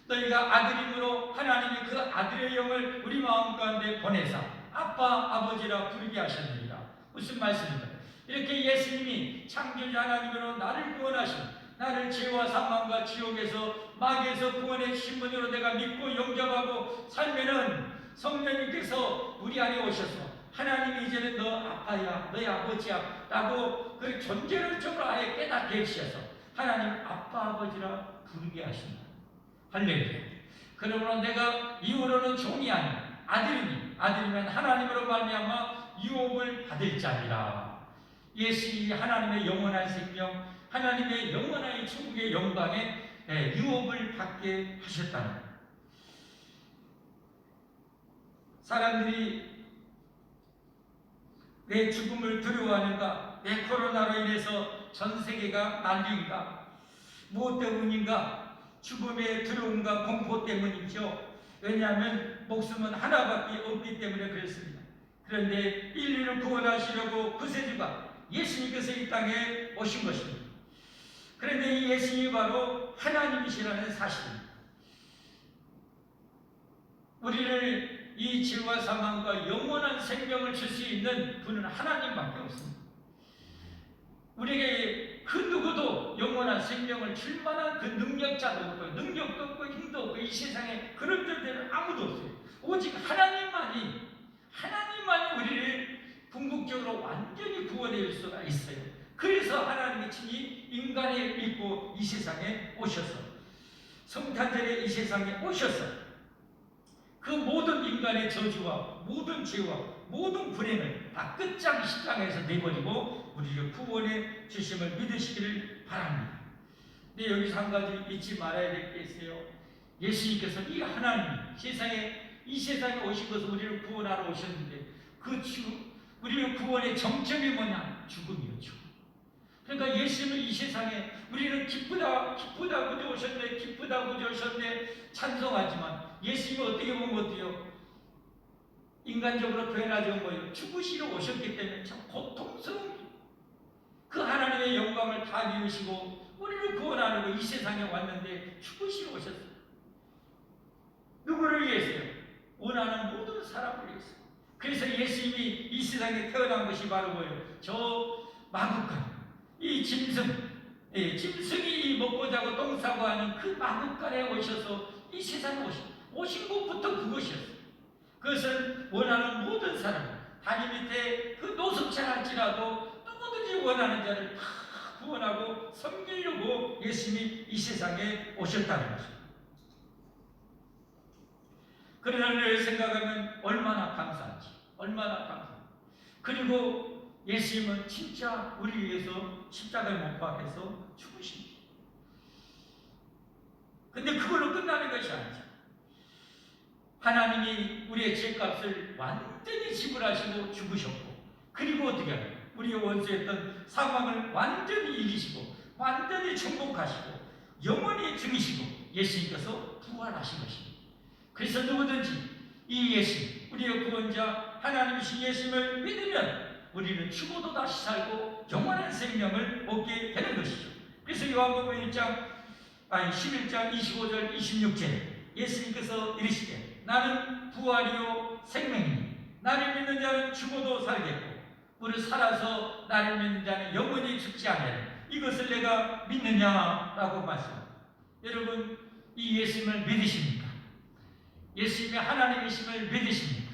너희가 아들임으로 하나님이 그 아들의 영을 우리 마음 가운데 보내사 아빠 아버지라 부르게 하셨느니라. 무슨 말씀입니까? 이렇게 예수님이 창조자 하나님으로 나를 구원하신 나를 죄와 사망과 지옥에서 마귀에서 구원해 주신 분으로 내가 믿고 영접하고 살면은 성령님께서 우리 안에 오셔서 하나님이 이제는 너 아빠야 너희 아버지야 라고 그 존재를 적으로 아예 깨닫게 해주셔서 하나님 아빠 아버지라 부르게 하신다. 할렐루야. 그러므로 내가 이후로는 종이 아닌 아들이면 하나님으로 말미암아 유업을 받을 자리라. 예수님이 하나님의 영원한 생명 하나님의 영원한 천국의 영광에 유업을 받게 하셨다는 거예요. 사람들이 내 죽음을 두려워하는가? 내 코로나로 인해서 전 세계가 난리인가? 무엇 때문인가? 죽음의 두려움과 공포 때문이죠. 왜냐하면 목숨은 하나밖에 없기 때문에 그렇습니다. 그런데 인류를 구원하시려고 구세주가 예수님께서 이 땅에 오신 것입니다. 그런데 이 예수님이 바로 하나님이시라는 사실입니다. 우리를 이 죄와 사망과 영원한 생명을 줄 수 있는 분은 하나님밖에 없습니다. 우리에게 그 누구도 영원한 생명을 줄 만한 그 능력자도 없고 능력도 없고 힘도 없고 이 세상에 그런 존재는 아무도 없어요. 오직 하나님만이 우리를 궁극적으로 완전히 구원해 줄 수가 있어요. 그래서 하나님이 친히 인간을 입고 이 세상에 오셔서 성탄절에 이 세상에 오셔서 그 모든 인간의 저주와 모든 죄와 모든 불행을 다 끝장이 십자가에서 내버리고 우리를 구원해 주심을 믿으시기를 바랍니다. 근데 여기서 한 가지 잊지 말아야 될 게 있어요. 예수님께서 이 하나님 이 세상에 오신 것은 우리를 구원하러 오셨는데 우리를 구원의 정점이 뭐냐? 죽음이요. 죽음. 그러니까 예수님은 이 세상에 우리는 기쁘다 구주 오셨네 찬송하지만 예수님은 어떻게 보면 어때요? 인간적으로 표현하자면 뭐예요? 죽으시러 오셨기 때문에 참 고통스러운 그 하나님의 영광을 다 비우시고 우리를 구원하려고 이 세상에 왔는데 죽으시러 오셨어요. 누구를 위해서요? 원하는 모든 사람을 위해서. 그래서 예수님이 이 세상에 태어난 것이 바로 뭐예요? 저 마구간 이 짐승이 먹고 자고 똥 싸고 하는 그 마구간에 오셔서 이 세상에 오신 것부터 그것이었어요. 그것은 원하는 모든 사람, 다리 밑에 그 노숙자 할지라도 누구든지 원하는 자를 다 구원하고 섬기려고 예수님이 이 세상에 오셨다는 것입니다. 그런 일을 생각하면 얼마나 감사한지, 얼마나 감사한지. 그리고 예수님은 진짜 우리 위해서 십자가에 못 박혀서 죽으십니다. 근데 그걸로 끝나는 것이 아니죠. 하나님이 우리의 죄값을 완전히 지불하시고 죽으셨고, 그리고 어떻게 하냐? 우리의 원수였던 사망을 완전히 이기시고, 완전히 정복하시고, 영원히 죽이시고, 예수님께서 부활하신 것입니다. 그래서 누구든지 이 예수님, 우리의 구원자 하나님이신 예수님을 믿으면 우리는 죽어도 다시 살고 영원한 생명을 얻게 되는 것이죠. 그래서 요한복음 11장 25절 26절에 예수님께서 이르시되 나는 부활이요 생명이니 나를 믿는 자는 죽어도 살겠고 무릇 살아서 나를 믿는 자는 영원히 죽지 아니하리라. 이것을 내가 믿느냐라고 말씀합니다. 여러분, 이 예수님을 믿으십니까? 예수님이 하나님이심을 믿으십니까?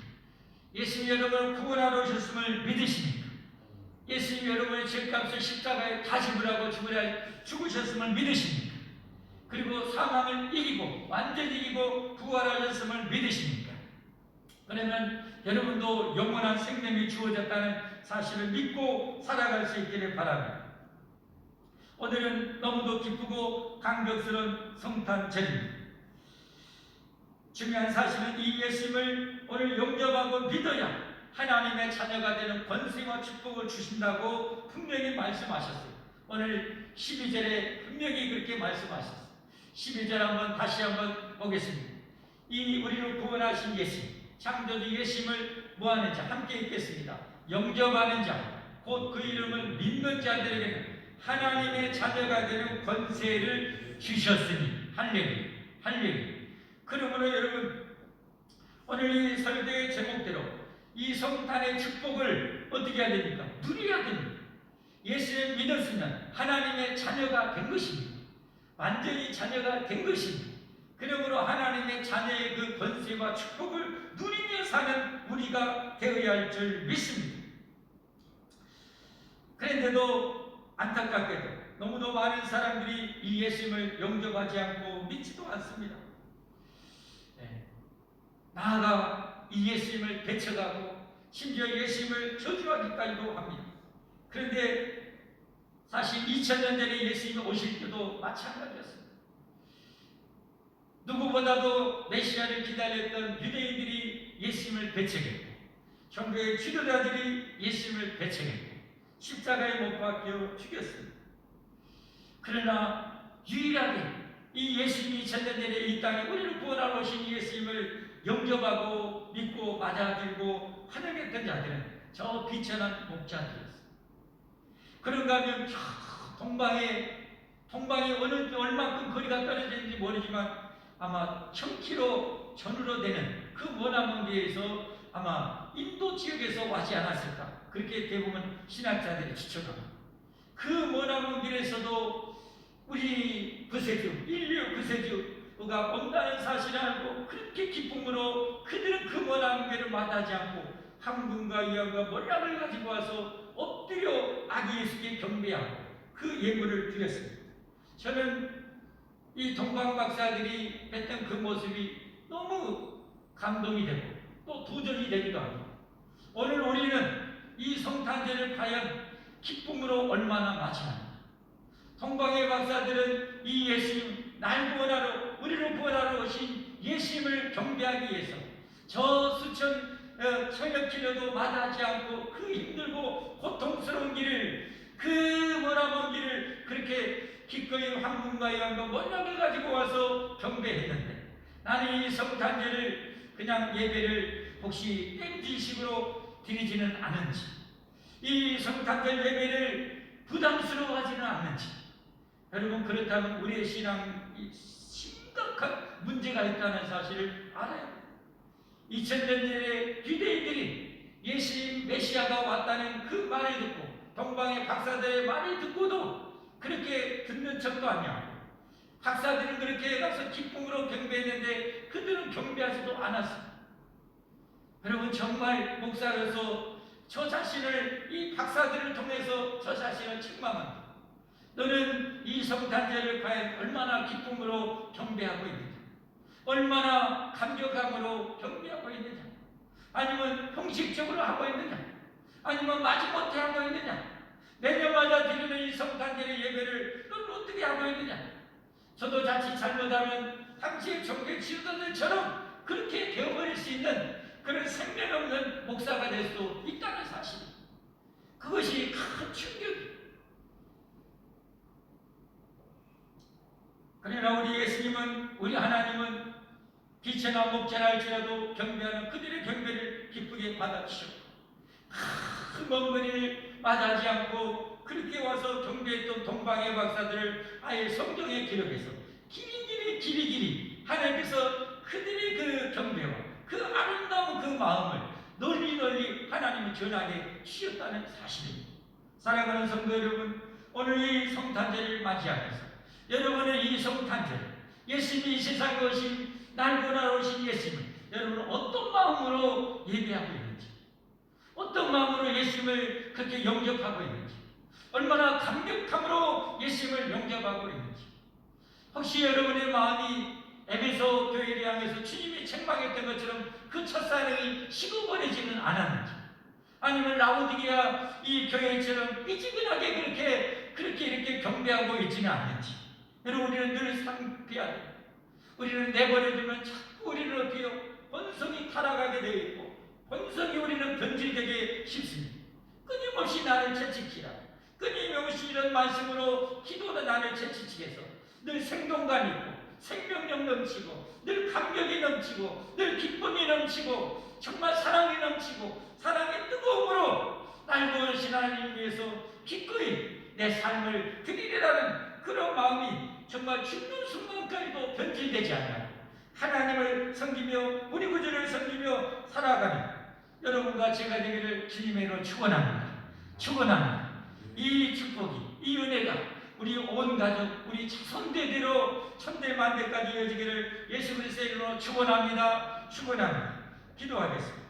예수님이 여러분을 구원하러 오셨음을 믿으십니까? 예수님이 여러분의 죄값을 십자가에 다 지불하고 죽으셨음을 믿으십니까? 그리고 사망을 이기고 완전히 이기고 부활하셨음을 믿으십니까? 그러면 여러분도 영원한 생명이 주어졌다는 사실을 믿고 살아갈 수 있기를 바랍니다. 오늘은 너무도 기쁘고 감격스러운 성탄절입니다. 중요한 사실은 이 예수님을 오늘 영접하고 믿어야 하나님의 자녀가 되는 권세와 축복을 주신다고 분명히 말씀하셨어요. 오늘 12절에 분명히 그렇게 말씀하셨어요. 12절 다시 한번 보겠습니다. 이 우리를 구원하신 예수님, 창조주 예수님을 뭐하는 자 함께 읽겠습니다. 영접하는 자, 곧 그 이름을 믿는 자들에게는 하나님의 자녀가 되는 권세를 주셨으니 할렐루야, 할렐루야. 그러므로 여러분, 오늘 이 설교의 제목대로 이 성탄의 축복을 어떻게 해야 됩니까? 누려야 됩니다. 예수를 믿었으면 하나님의 자녀가 된 것입니다. 완전히 자녀가 된 것입니다. 그러므로 하나님의 자녀의 그 권세와 축복을 누리며 사는 우리가 되어야 할 줄 믿습니다. 그런데도 안타깝게도 너무도 많은 사람들이 이 예수님을 영접하지 않고 믿지도 않습니다. 나아가 이 예수님을 배척하고 심지어 예수님을 저주하기까지도 합니다. 그런데 사실 2000년 전에 예수님이 오실 때도 마찬가지였습니다. 누구보다도 메시아를 기다렸던 유대인들이 예수님을 배척했고 종교의 지도자들이 예수님을 배척했고 십자가에 못 박혀 죽였습니다. 그러나 유일하게 이 예수님이 2000년 전에 이 땅에 우리를 구원하러 오신 예수님을 영접하고 믿고 맞아들고 환영했던 자들은 저 비천한 목자들이었습니다. 그런가 하면 동방에 얼마큼 거리가 떨어져 있는지 모르지만 아마 1000km 전후로 되는 그 머나먼 데에서 아마 인도 지역에서 와지 않았을까, 그렇게 대부분 신학자들이 추측합니다. 그 머나먼 길에서도 우리 구세주, 인류 구세주가 온다는 사실을 알고 그렇게 기쁨으로 그들은 그 머나먼 길을 마다하지 않고 황금과 여왕과 몰락을 가지고 와서 엎드려 아기 예수께 경배하고 그 예물을 드렸습니다. 저는 이 동방 박사들이 했던 그 모습이 너무 감동이 되고 또 도전이 되기도 합니다. 오늘 우리는 이 성탄절을 과연 기쁨으로 얼마나 맞이합니다. 동방의 박사들은 이 예수님, 날 구원하러, 우리를 구원하러 오신 예수님을 경배하기 위해서 저 천여 킬로도 마다하지 않고 그 힘들고 고통스러운 길을, 그 머나먼 길을 그렇게 기꺼이 황금과 여왕과 몰락을 가지고 와서 경배했는데, 나는 이 성탄절을 그냥 예배를 혹시 땡기식으로 드리지는 않은지, 이 성탄절 예배를 부담스러워하지는 않는지, 여러분, 그렇다면 우리의 신앙이 심각한 문제가 있다는 사실을 알아야 합니다. 2000년 전에 유대인들이 예수님 메시아가 왔다는 그 말을 듣고 동방의 박사들의 말을 듣고도 그렇게 듣는 척도 아니하고, 박사들은 그렇게 가서 기쁨으로 경배했는데 그들은 경배하지도 않았습니다. 여러분, 정말 목사로서 저 자신을, 이 박사들을 통해서 저 자신을 책망합니다. 너는 이 성탄절을 과연 얼마나 기쁨으로 경배하고 있느냐? 얼마나 감격함으로 경배하고 있느냐? 아니면 형식적으로 하고 있느냐? 아니면 마지못해 하고 있느냐? 매년마다 드리는 이 성탄절의 예배를 너는 어떻게 하고 있느냐? 저도 자칫 잘못하면 당시의 종교 지도자들처럼 그렇게 되어버릴 수 있는 그런 생명 없는 목사가 될 수도 있다는 사실, 그것이 큰 충격이에요. 그러나 우리 예수님은, 우리 하나님은 비천한 목자라 할지라도 경배하는 그들의 경배를 기쁘게 받아주셨고, 먼 거리를 마다하지 않고 그렇게 와서 경배했던 동방의 박사들을 아예 성경에 기록해서 길이길이 하나님께서 그들의 그 경배와 그 아름다운 그 마음을 널리 하나님이 전하게 주셨다는 사실입니다. 사랑하는 성도 여러분, 오늘 이 성탄절을 맞이하면서 여러분은 이 성탄절 예수님이 이 세상에 오신 날고나 오신 예수님을 여러분은 어떤 마음으로 예배하고 있는지, 어떤 마음으로 예수님을 그렇게 영접하고 있는지, 얼마나 감격함으로 예수님을 영접하고 있는지, 혹시 여러분의 마음이 에베소 교회를 향해서 주님이 책망했던 것처럼 그 첫사랑이 식어버리지는 않았는지, 아니면 라오디게아 이 교회처럼 삐지근하게 그렇게 이렇게 경배하고 있지는 않는지, 여러분 우리는 늘 상피하다. 우리는 내버려두면 자꾸 우리는 어떻게 본성이 타락하게 되어 있고 본성이 우리는 변질되게 쉽습니다. 끊임없이 나를 채찍질하, 끊임없이 이런 말씀으로 기도로 나를 채찍치게 해서 늘 생동감 있고 생명력 넘치고 늘 감격이 넘치고 늘 기쁨이 넘치고 정말 사랑이 넘치고 사랑의 뜨거움으로 날 구하신 하나님 위해서 기꺼이 내 삶을 드리리라는 그런 마음이 정말 죽는 순간까지도 변질되지 않아요. 하나님을 섬기며 우리 구주를 섬기며 살아가는 여러분과 제가 되기를 주님의 이름으로 축원합니다. 이 축복이, 이 은혜가 우리 온 가족, 우리 자손대대로 천대만대까지 이어지기를 예수 그리스도의 이름으로 축원합니다. 기도하겠습니다.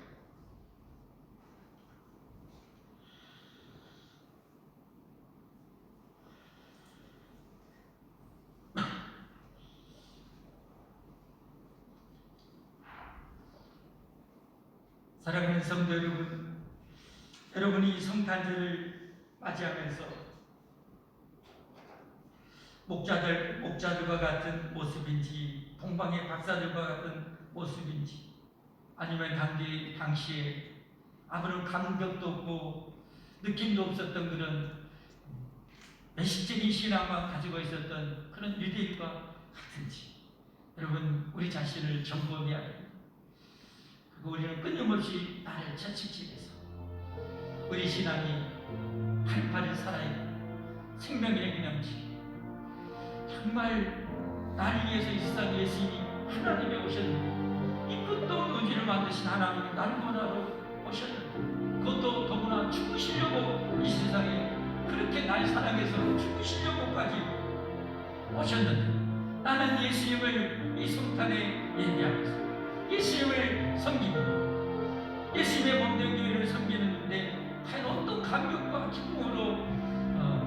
사랑하는 성도 여러분, 여러분이 성탄절을 맞이하면서 목자들과 같은 모습인지 동방의 박사들과 같은 모습인지, 아니면 당시에 아무런 감격도 없고 느낌도 없었던 그런 매식적인 신앙만 가지고 있었던 그런 유대인과 같은지, 여러분 우리 자신을 점검해야 합니다. 그리고 우리는 끊임없이 나를 채찍질해서 우리 신앙이 팔팔이 살아있고 생명력이 넘치고 정말 나를 위해서 이 세상에 예수님이 하나님이 오셨는데, 이 끝도 없는 의지를 만드신 하나님이 나를 원하러 오셨는데, 그것도 더구나 죽으시려고 이 세상에 그렇게 날 사랑해서 죽으시려고까지 오셨는데, 나는 예수님을 이 성탄에 예배하면서 예수님을 섬기고 예수님의 몸된 교회를 섬기는데 과연 어떤 감격과 기쁨으로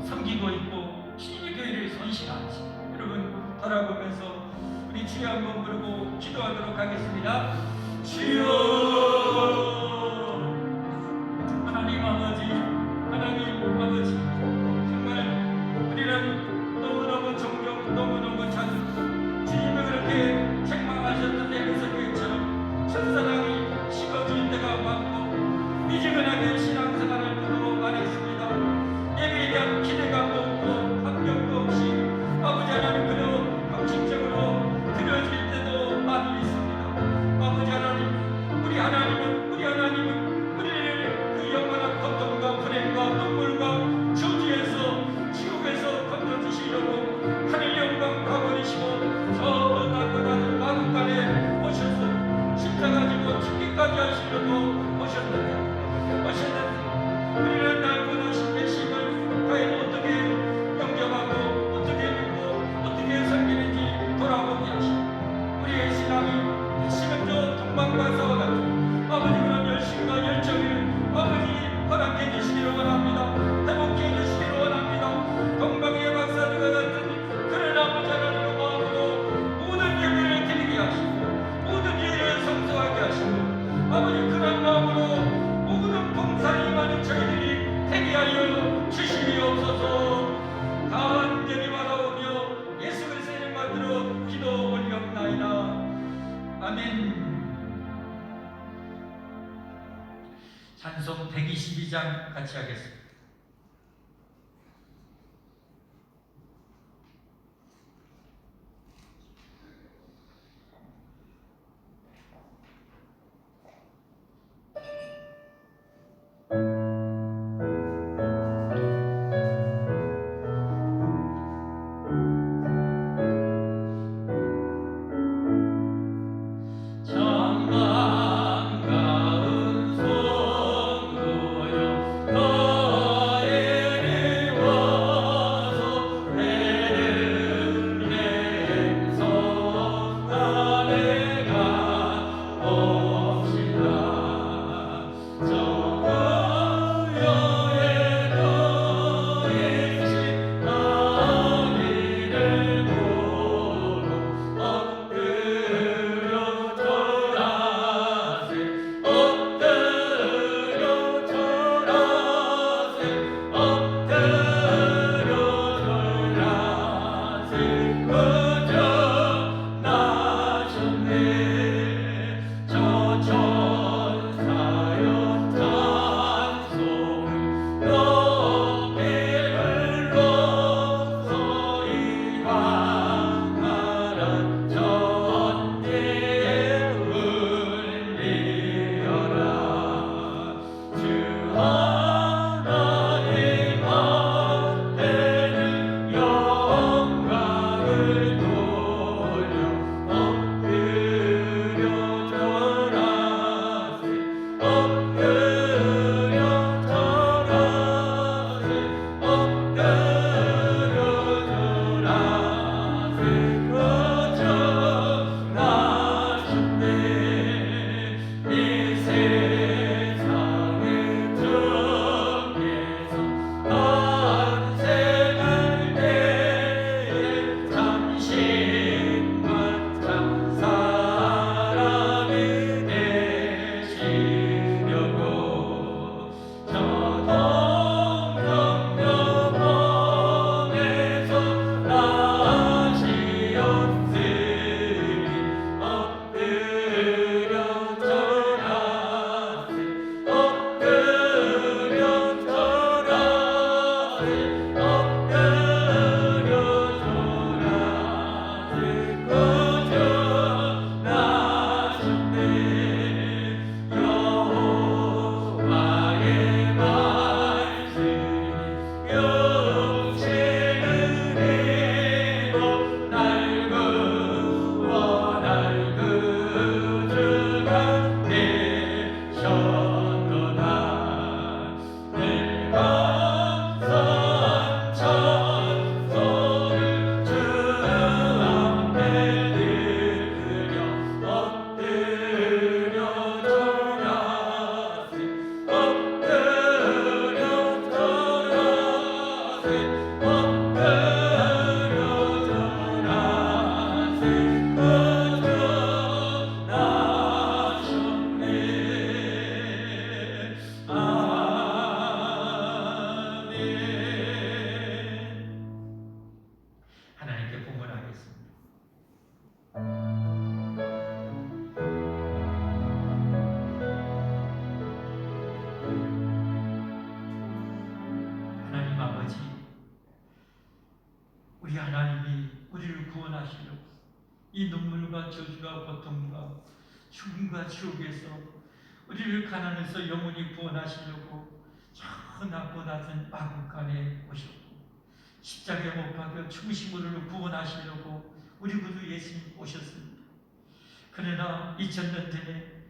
섬기고 있고 주님의 교회를 선실하지, 여러분 돌아보면서 우리 주여 한번 부르고 기도하도록 하겠습니다. 주여, 하나님 아버지, 정말 우리는 너무너무 존경, 너무너무 찬송, 주님을 그렇게 책망하셨던 에베소 교회처럼 첫사랑이 식어질 때가 많고 미지근하게 신앙생활을 두고 말했습니다. 예배에 대한 기대감도 없고 감격도 없이 아버지 하나님 그려 형식적으로 드려질 때도 많이 있습니다. 아버지 하나님, 우리 하나님은 우리를 그 영원한 고통과 불행과 눈물과 저주에서 지옥에서 건져주시려고 하늘 영광 가버리시고 저 나그나는 마구간에 오셔서 십자가 지고 죽기까지 하시려고 오셨는데 우리는 날 보내신 예수님을 과연 어떻게 영접하고 어떻게 믿고 어떻게 섬기는지 돌아보게 하시고 우리의 신앙이 다시금 저 동방과서와 같은 아버지 그런 열심과 열정을 아버지 허락해 주시기를 원합니다. 회복해 주시기를 원합니다. 동방의 박사들과 같은 그런 아버지 하나님의 마음으로 모든 예배를 드리게 하시고 모든 예배를 성소하게 하시고 아버지 그런 마음으로 모든 봉사를 임하는 저희들이 되게 하여 주시옵소서. 간절히 바라오며 예수 그리스도의 이름 받들어 기도 올리옵나이다. 아멘. 찬송 122장 같이 하겠습니다. 하나님께 봉헌하겠습니다. 하나님 아버지, 우리 하나님이 우리를 구원하시려고 이 눈물과 저주와 고통과 죽음과 지옥에서 우리를 가난해서 영원히 구원하시려고 저 낮고 낮은 마국간에 오셨고 십자가에 못 박혀 죽으심으로 구원하시려고 우리 구주 예수님 오셨습니다. 그러나 2000년 전에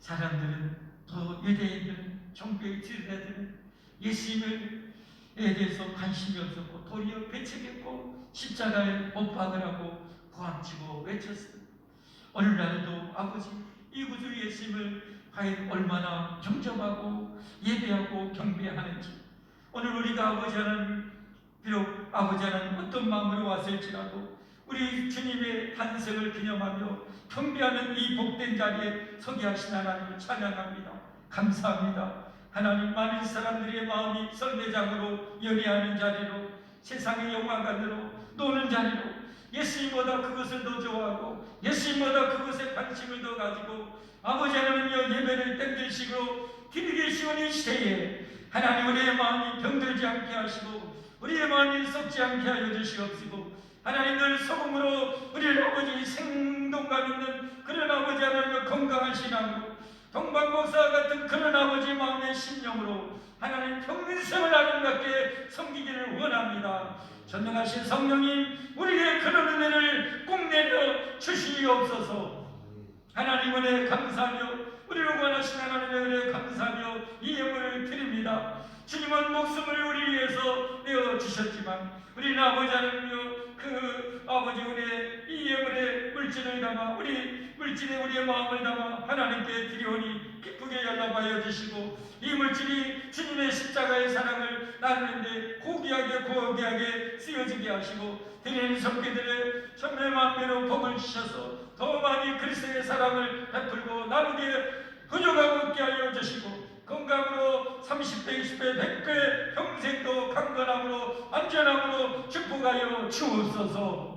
사람들은 또 유대인들은 종교의 지도자들은 예수님에 대해서 관심이 없었고 도리어 배척했고 십자가에 못 박으라고 고함치고 외쳤습니다. 오늘날도 아버지 이 구주 예수님을 과연 얼마나 경점하고 예배하고 경배하는지 오늘 우리가 아버지 하나님 비록 아버지 하나님 어떤 마음으로 왔을지라도 우리 주님의 탄생을 기념하며 경배하는 이 복된 자리에 서게 하신 하나님을 찬양합니다. 감사합니다. 하나님 많은 사람들의 마음이 썰매장으로 연애하는 자리로 세상의 영화관으로 노는 자리로 예수님보다 그것을 더 좋아하고 예수님보다 그것에 관심을 더 가지고 아버지 하나님여 예배를 땡길 식으로 드리기 쉬운 이 시대에 하나님 우리의 마음이 병들지 않게 하시고 우리의 마음이 썩지 않게 하여 주시옵시고 하나님 늘 소금으로 우리를 아버지 생동감 있는 그런 아버지 하나님의 건강한 신앙으로 동방목사 같은 그런 아버지 마음의 심령으로 하나님 평생을 아름답게 섬기기를 원합니다. 전능하신 성령님 우리의 그런 은혜를 꼭 내려 주시옵소서. 하나님 은혜 감사하며 우리를 원하신 하나님의 은혜 감사하며 이 예물을 드립니다. 주님은 목숨을 우리 위해서 내어주셨지만 우리는 아버지 하나님여 그 아버지 은혜 이 예물에 물질을 담아 우리 물질에 우리의 마음을 담아 하나님께 드리오니 기쁘게 연락하여 주시고 이 물질이 주님의 십자가의 사랑을 나누는데 고귀하게 쓰여지게 하시고 드리는 성도들의 천매만매로 복을 주셔서 더 많이 그리스도의 사랑을 베풀고 나누게 부족하고 있게 하여 주시고 건강으로 30배, 20배, 100배 평생도 강건함으로 안전함으로 축복하여 주옵소서.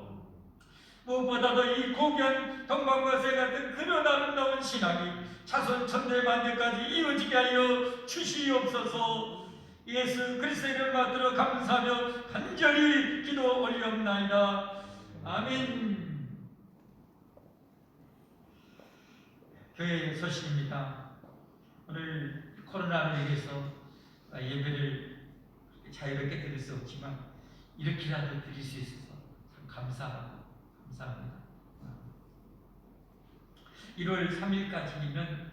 무엇보다도 이 고귀한 동방과세 같은 그런 아름다운 신앙이 자손 천대 만대까지 이어지게 하여 주시옵소서. 예수 그리스도의 이름 받들어 감사하며 간절히 기도 올리옵나이다. 아멘. 교회 소식입니다. 오늘 코로나로 인해서 예배를 자유롭게 드릴 수 없지만 이렇게라도 드릴 수 있어서 참 감사합니다. 1월 3일까지는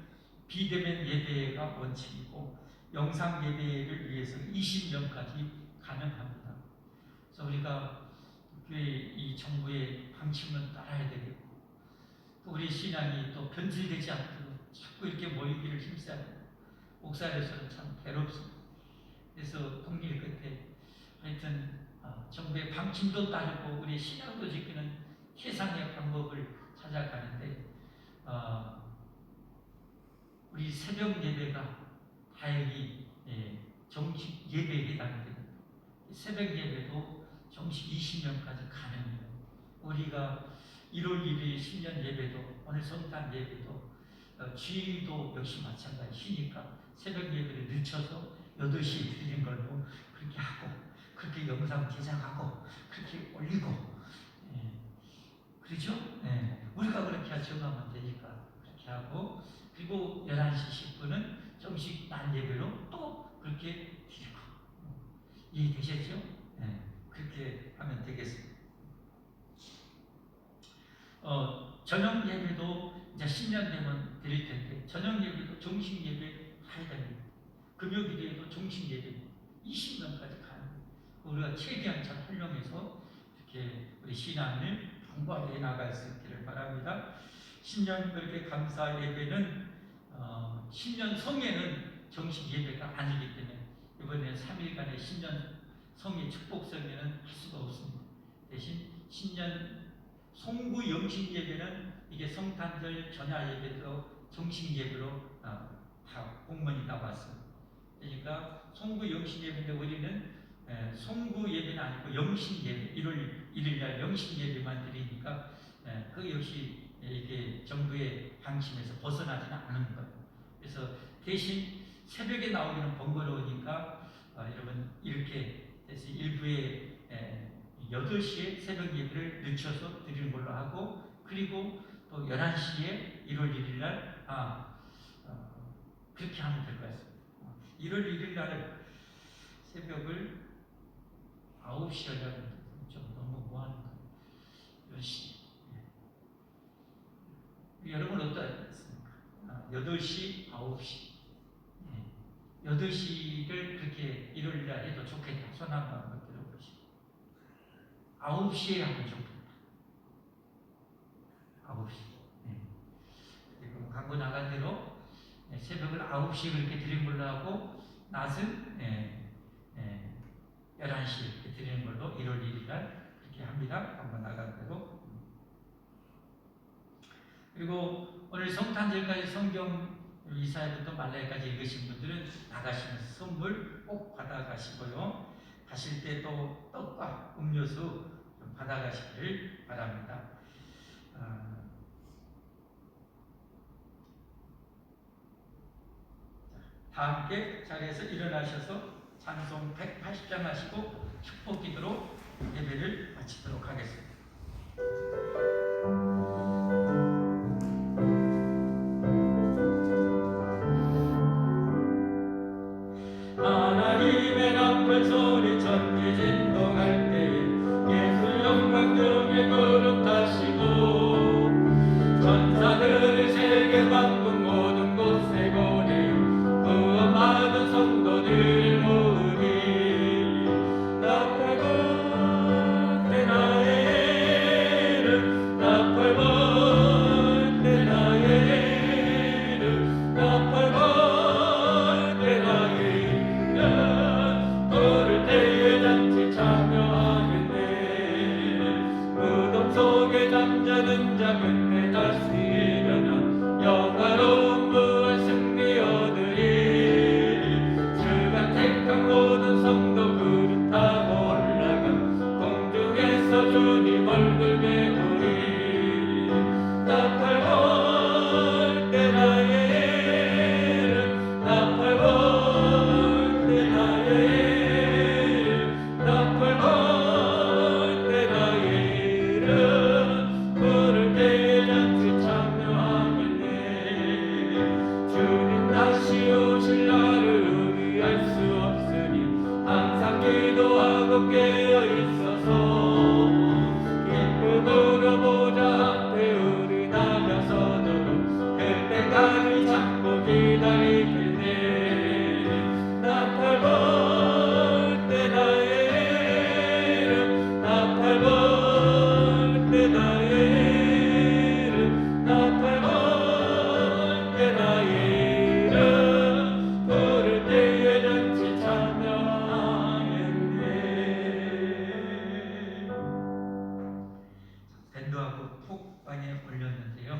비대면 예배가 원칙이고 영상 예배를 위해서 20명까지 가능합니다. 그래서 우리가 교회 이 정부의 방침을 따라야 되겠고 또 우리 신앙이 또 변질되지 않도록 자꾸 이렇게 모이기를 힘써야 됩니다. 목사로서는 참 괴롭습니다. 그래서 통일 끝에 하여튼 정부의 방침도 따르고 우리 신앙도 지키는 최상의 방법을 찾아가는데 우리 새벽 예배가 다행히 정식 예배에 해당됩니다. 새벽 예배도 정식 20명까지 가능해요. 우리가 1월 1일 신년 예배도 오늘 성탄 예배도 주일도 역시 마찬가지 쉬니까 새벽 예배를 늦춰서 8시에 드리는 걸로 그렇게 하고 우리 영상 제작하고 그렇게 올리고 그렇죠? 우리가 그렇게 정하면 되니까 그렇게 하고 그리고 11시 10분은 정식 낮 예배로 또 그렇게 드리고 이해되셨죠? 그렇게 하면 되겠습니다. 저녁 예배도 이제 신년 되면 드릴 텐데 저녁 예배도 정식 예배 해야 됩니다. 금요 기도에도 정식 예배 20명까지 가는 우리가 최대한 잘 활용해서 이렇게 우리 신앙을 풍부하게 나갈 수 있기를 바랍니다. 신년 그렇게 감사 예배는 신년 성회는 정식 예배가 아니기 때문에 이번에 3일간의 신년 성회 축복 성회는 할 수가 없습니다. 대신 신년 송구 영신 예배는 이게 성탄절 전야 예배도 정식 예배로 다 공문이 나왔습니다. 그러니까 송구 영신 예배인데 우리는 송구 예배는 아니고 영신 예배 1월 1일날 영신 예배만 드리니까 그 역시 이게 정부의 방침에서 벗어나지는 않은 거예요. 그래서 대신 새벽에 나오기는 번거로우니까 여러분 이렇게 해서 일부에 8시에 새벽 예배를 늦춰서 드리는 걸로 하고 그리고 또 11시에 1월 1일 날 그렇게 하면 될 것 같습니다. 1월 1일 날 새벽을 9시 하려면 좀 너무 뭐하는 거예요. 10시. 여러분 어떠십니까? 8시, 9시. 8시를 그렇게 1월 1일 날 해도 좋겠다. 손 한번 들어보시죠. 9시에 하면 좋겠다. 9시. 그리고 광고 나간 대로 새벽을 9시에 그렇게 드리는 걸로 하고 낮은 11시에 이렇게 드리는 걸로 1월 1일 날 그렇게 합니다. 광고 나간 대로. 그리고 오늘 성탄절까지 성경 이사야부터 말라기까지 읽으신 분들은 나가시면서 선물 꼭 받아가시고요. 가실 때 또 떡과 음료수 좀 받아가시기를 바랍니다. 다 함께 자리에서 일어나셔서 찬송 180장 하시고 축복 기도로 예배를 마치도록 하겠습니다. 하나님의 나쁜 소리 천지 진동할 때 예수 영광 중에 거룩하시고 천사들을 세계 만국 모든 곳에 보내어 그 많은 성도들 모으니 나팔고 때 나의 이름 나팔고 때 나의 이름 나팔고 때 나의 이름 부를 때에 잔치 참여하겠네 무덤 속에 잠자는 작은 내 다시 일어나 영화로운 부활 승리 얻으리 주가 택한 모든 성도 그릇 타고 올라가 공중에서 주님 얼굴 배우리 나팔 때 나의 이름 나팔 때 나의 이름 나팔 때 나의 이름 부를 때에 잔치 참여하겠네 주님 다시 오실 날을 의미할 수 없으니 항상 기도하고 깨어 있어서 기쁨으로 보좌 앞에 우리 나가서도록 그때까지 잡고 기다리겠네 나팔 때 나의 이름 나팔 때 나의 이름 나팔 때 나의 이름 부를 때에 잔치 참여하겠네. 밴드하고 톡방에 올렸는데요.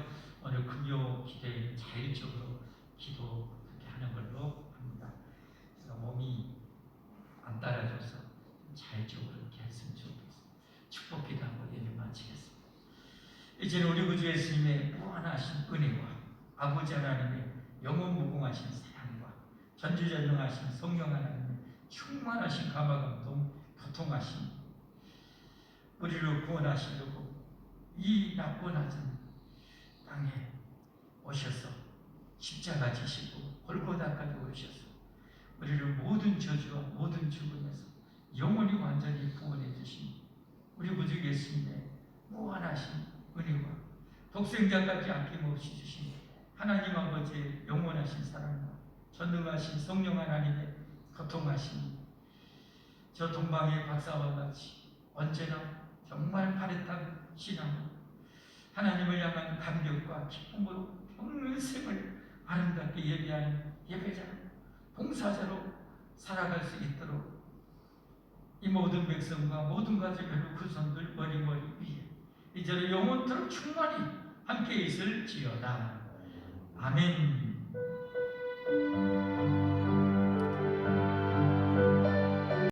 오늘 금요 기도에는 자율적으로 기도 그렇게 하는 걸로 합니다. 그래서 몸이 안 따라줘서 자율적으로 이렇게 했으면 좋겠습니다. 축복 기도하고 예배 마치겠습니다. 이제는 우리 구주 예수님의 무한하신 은혜와 아버지 하나님의 영원 무궁하신 사랑과 전지전능하신 성령 하나님의 충만하신 감화 감동 고통하신 우리를 구원하시려고 이 낮고 낮은 땅에 오셔서 십자가 지시고 골고다까지 오셔서 우리를 모든 저주와 모든 죽음에서 영원히 완전히 구원해 주신 우리 구주 예수님의 무한하신 은혜와 독생자까지 아낌없이 주신 하나님 아버지의 영원하신 사랑과 전능하신 성령 하나님의 고통하신 저 동방의 박사와 같이 언제나 정말 파릇한 신앙으로 하나님을 향한 감격과 기쁨으로 평생을 아름답게 예배하는 예배자, 봉사자로 살아갈 수 있도록 이 모든 백성과 모든 가족의 후손들 머리머리 위에 이제는 영원토록 충만히 함께 있을지어다. 아멘.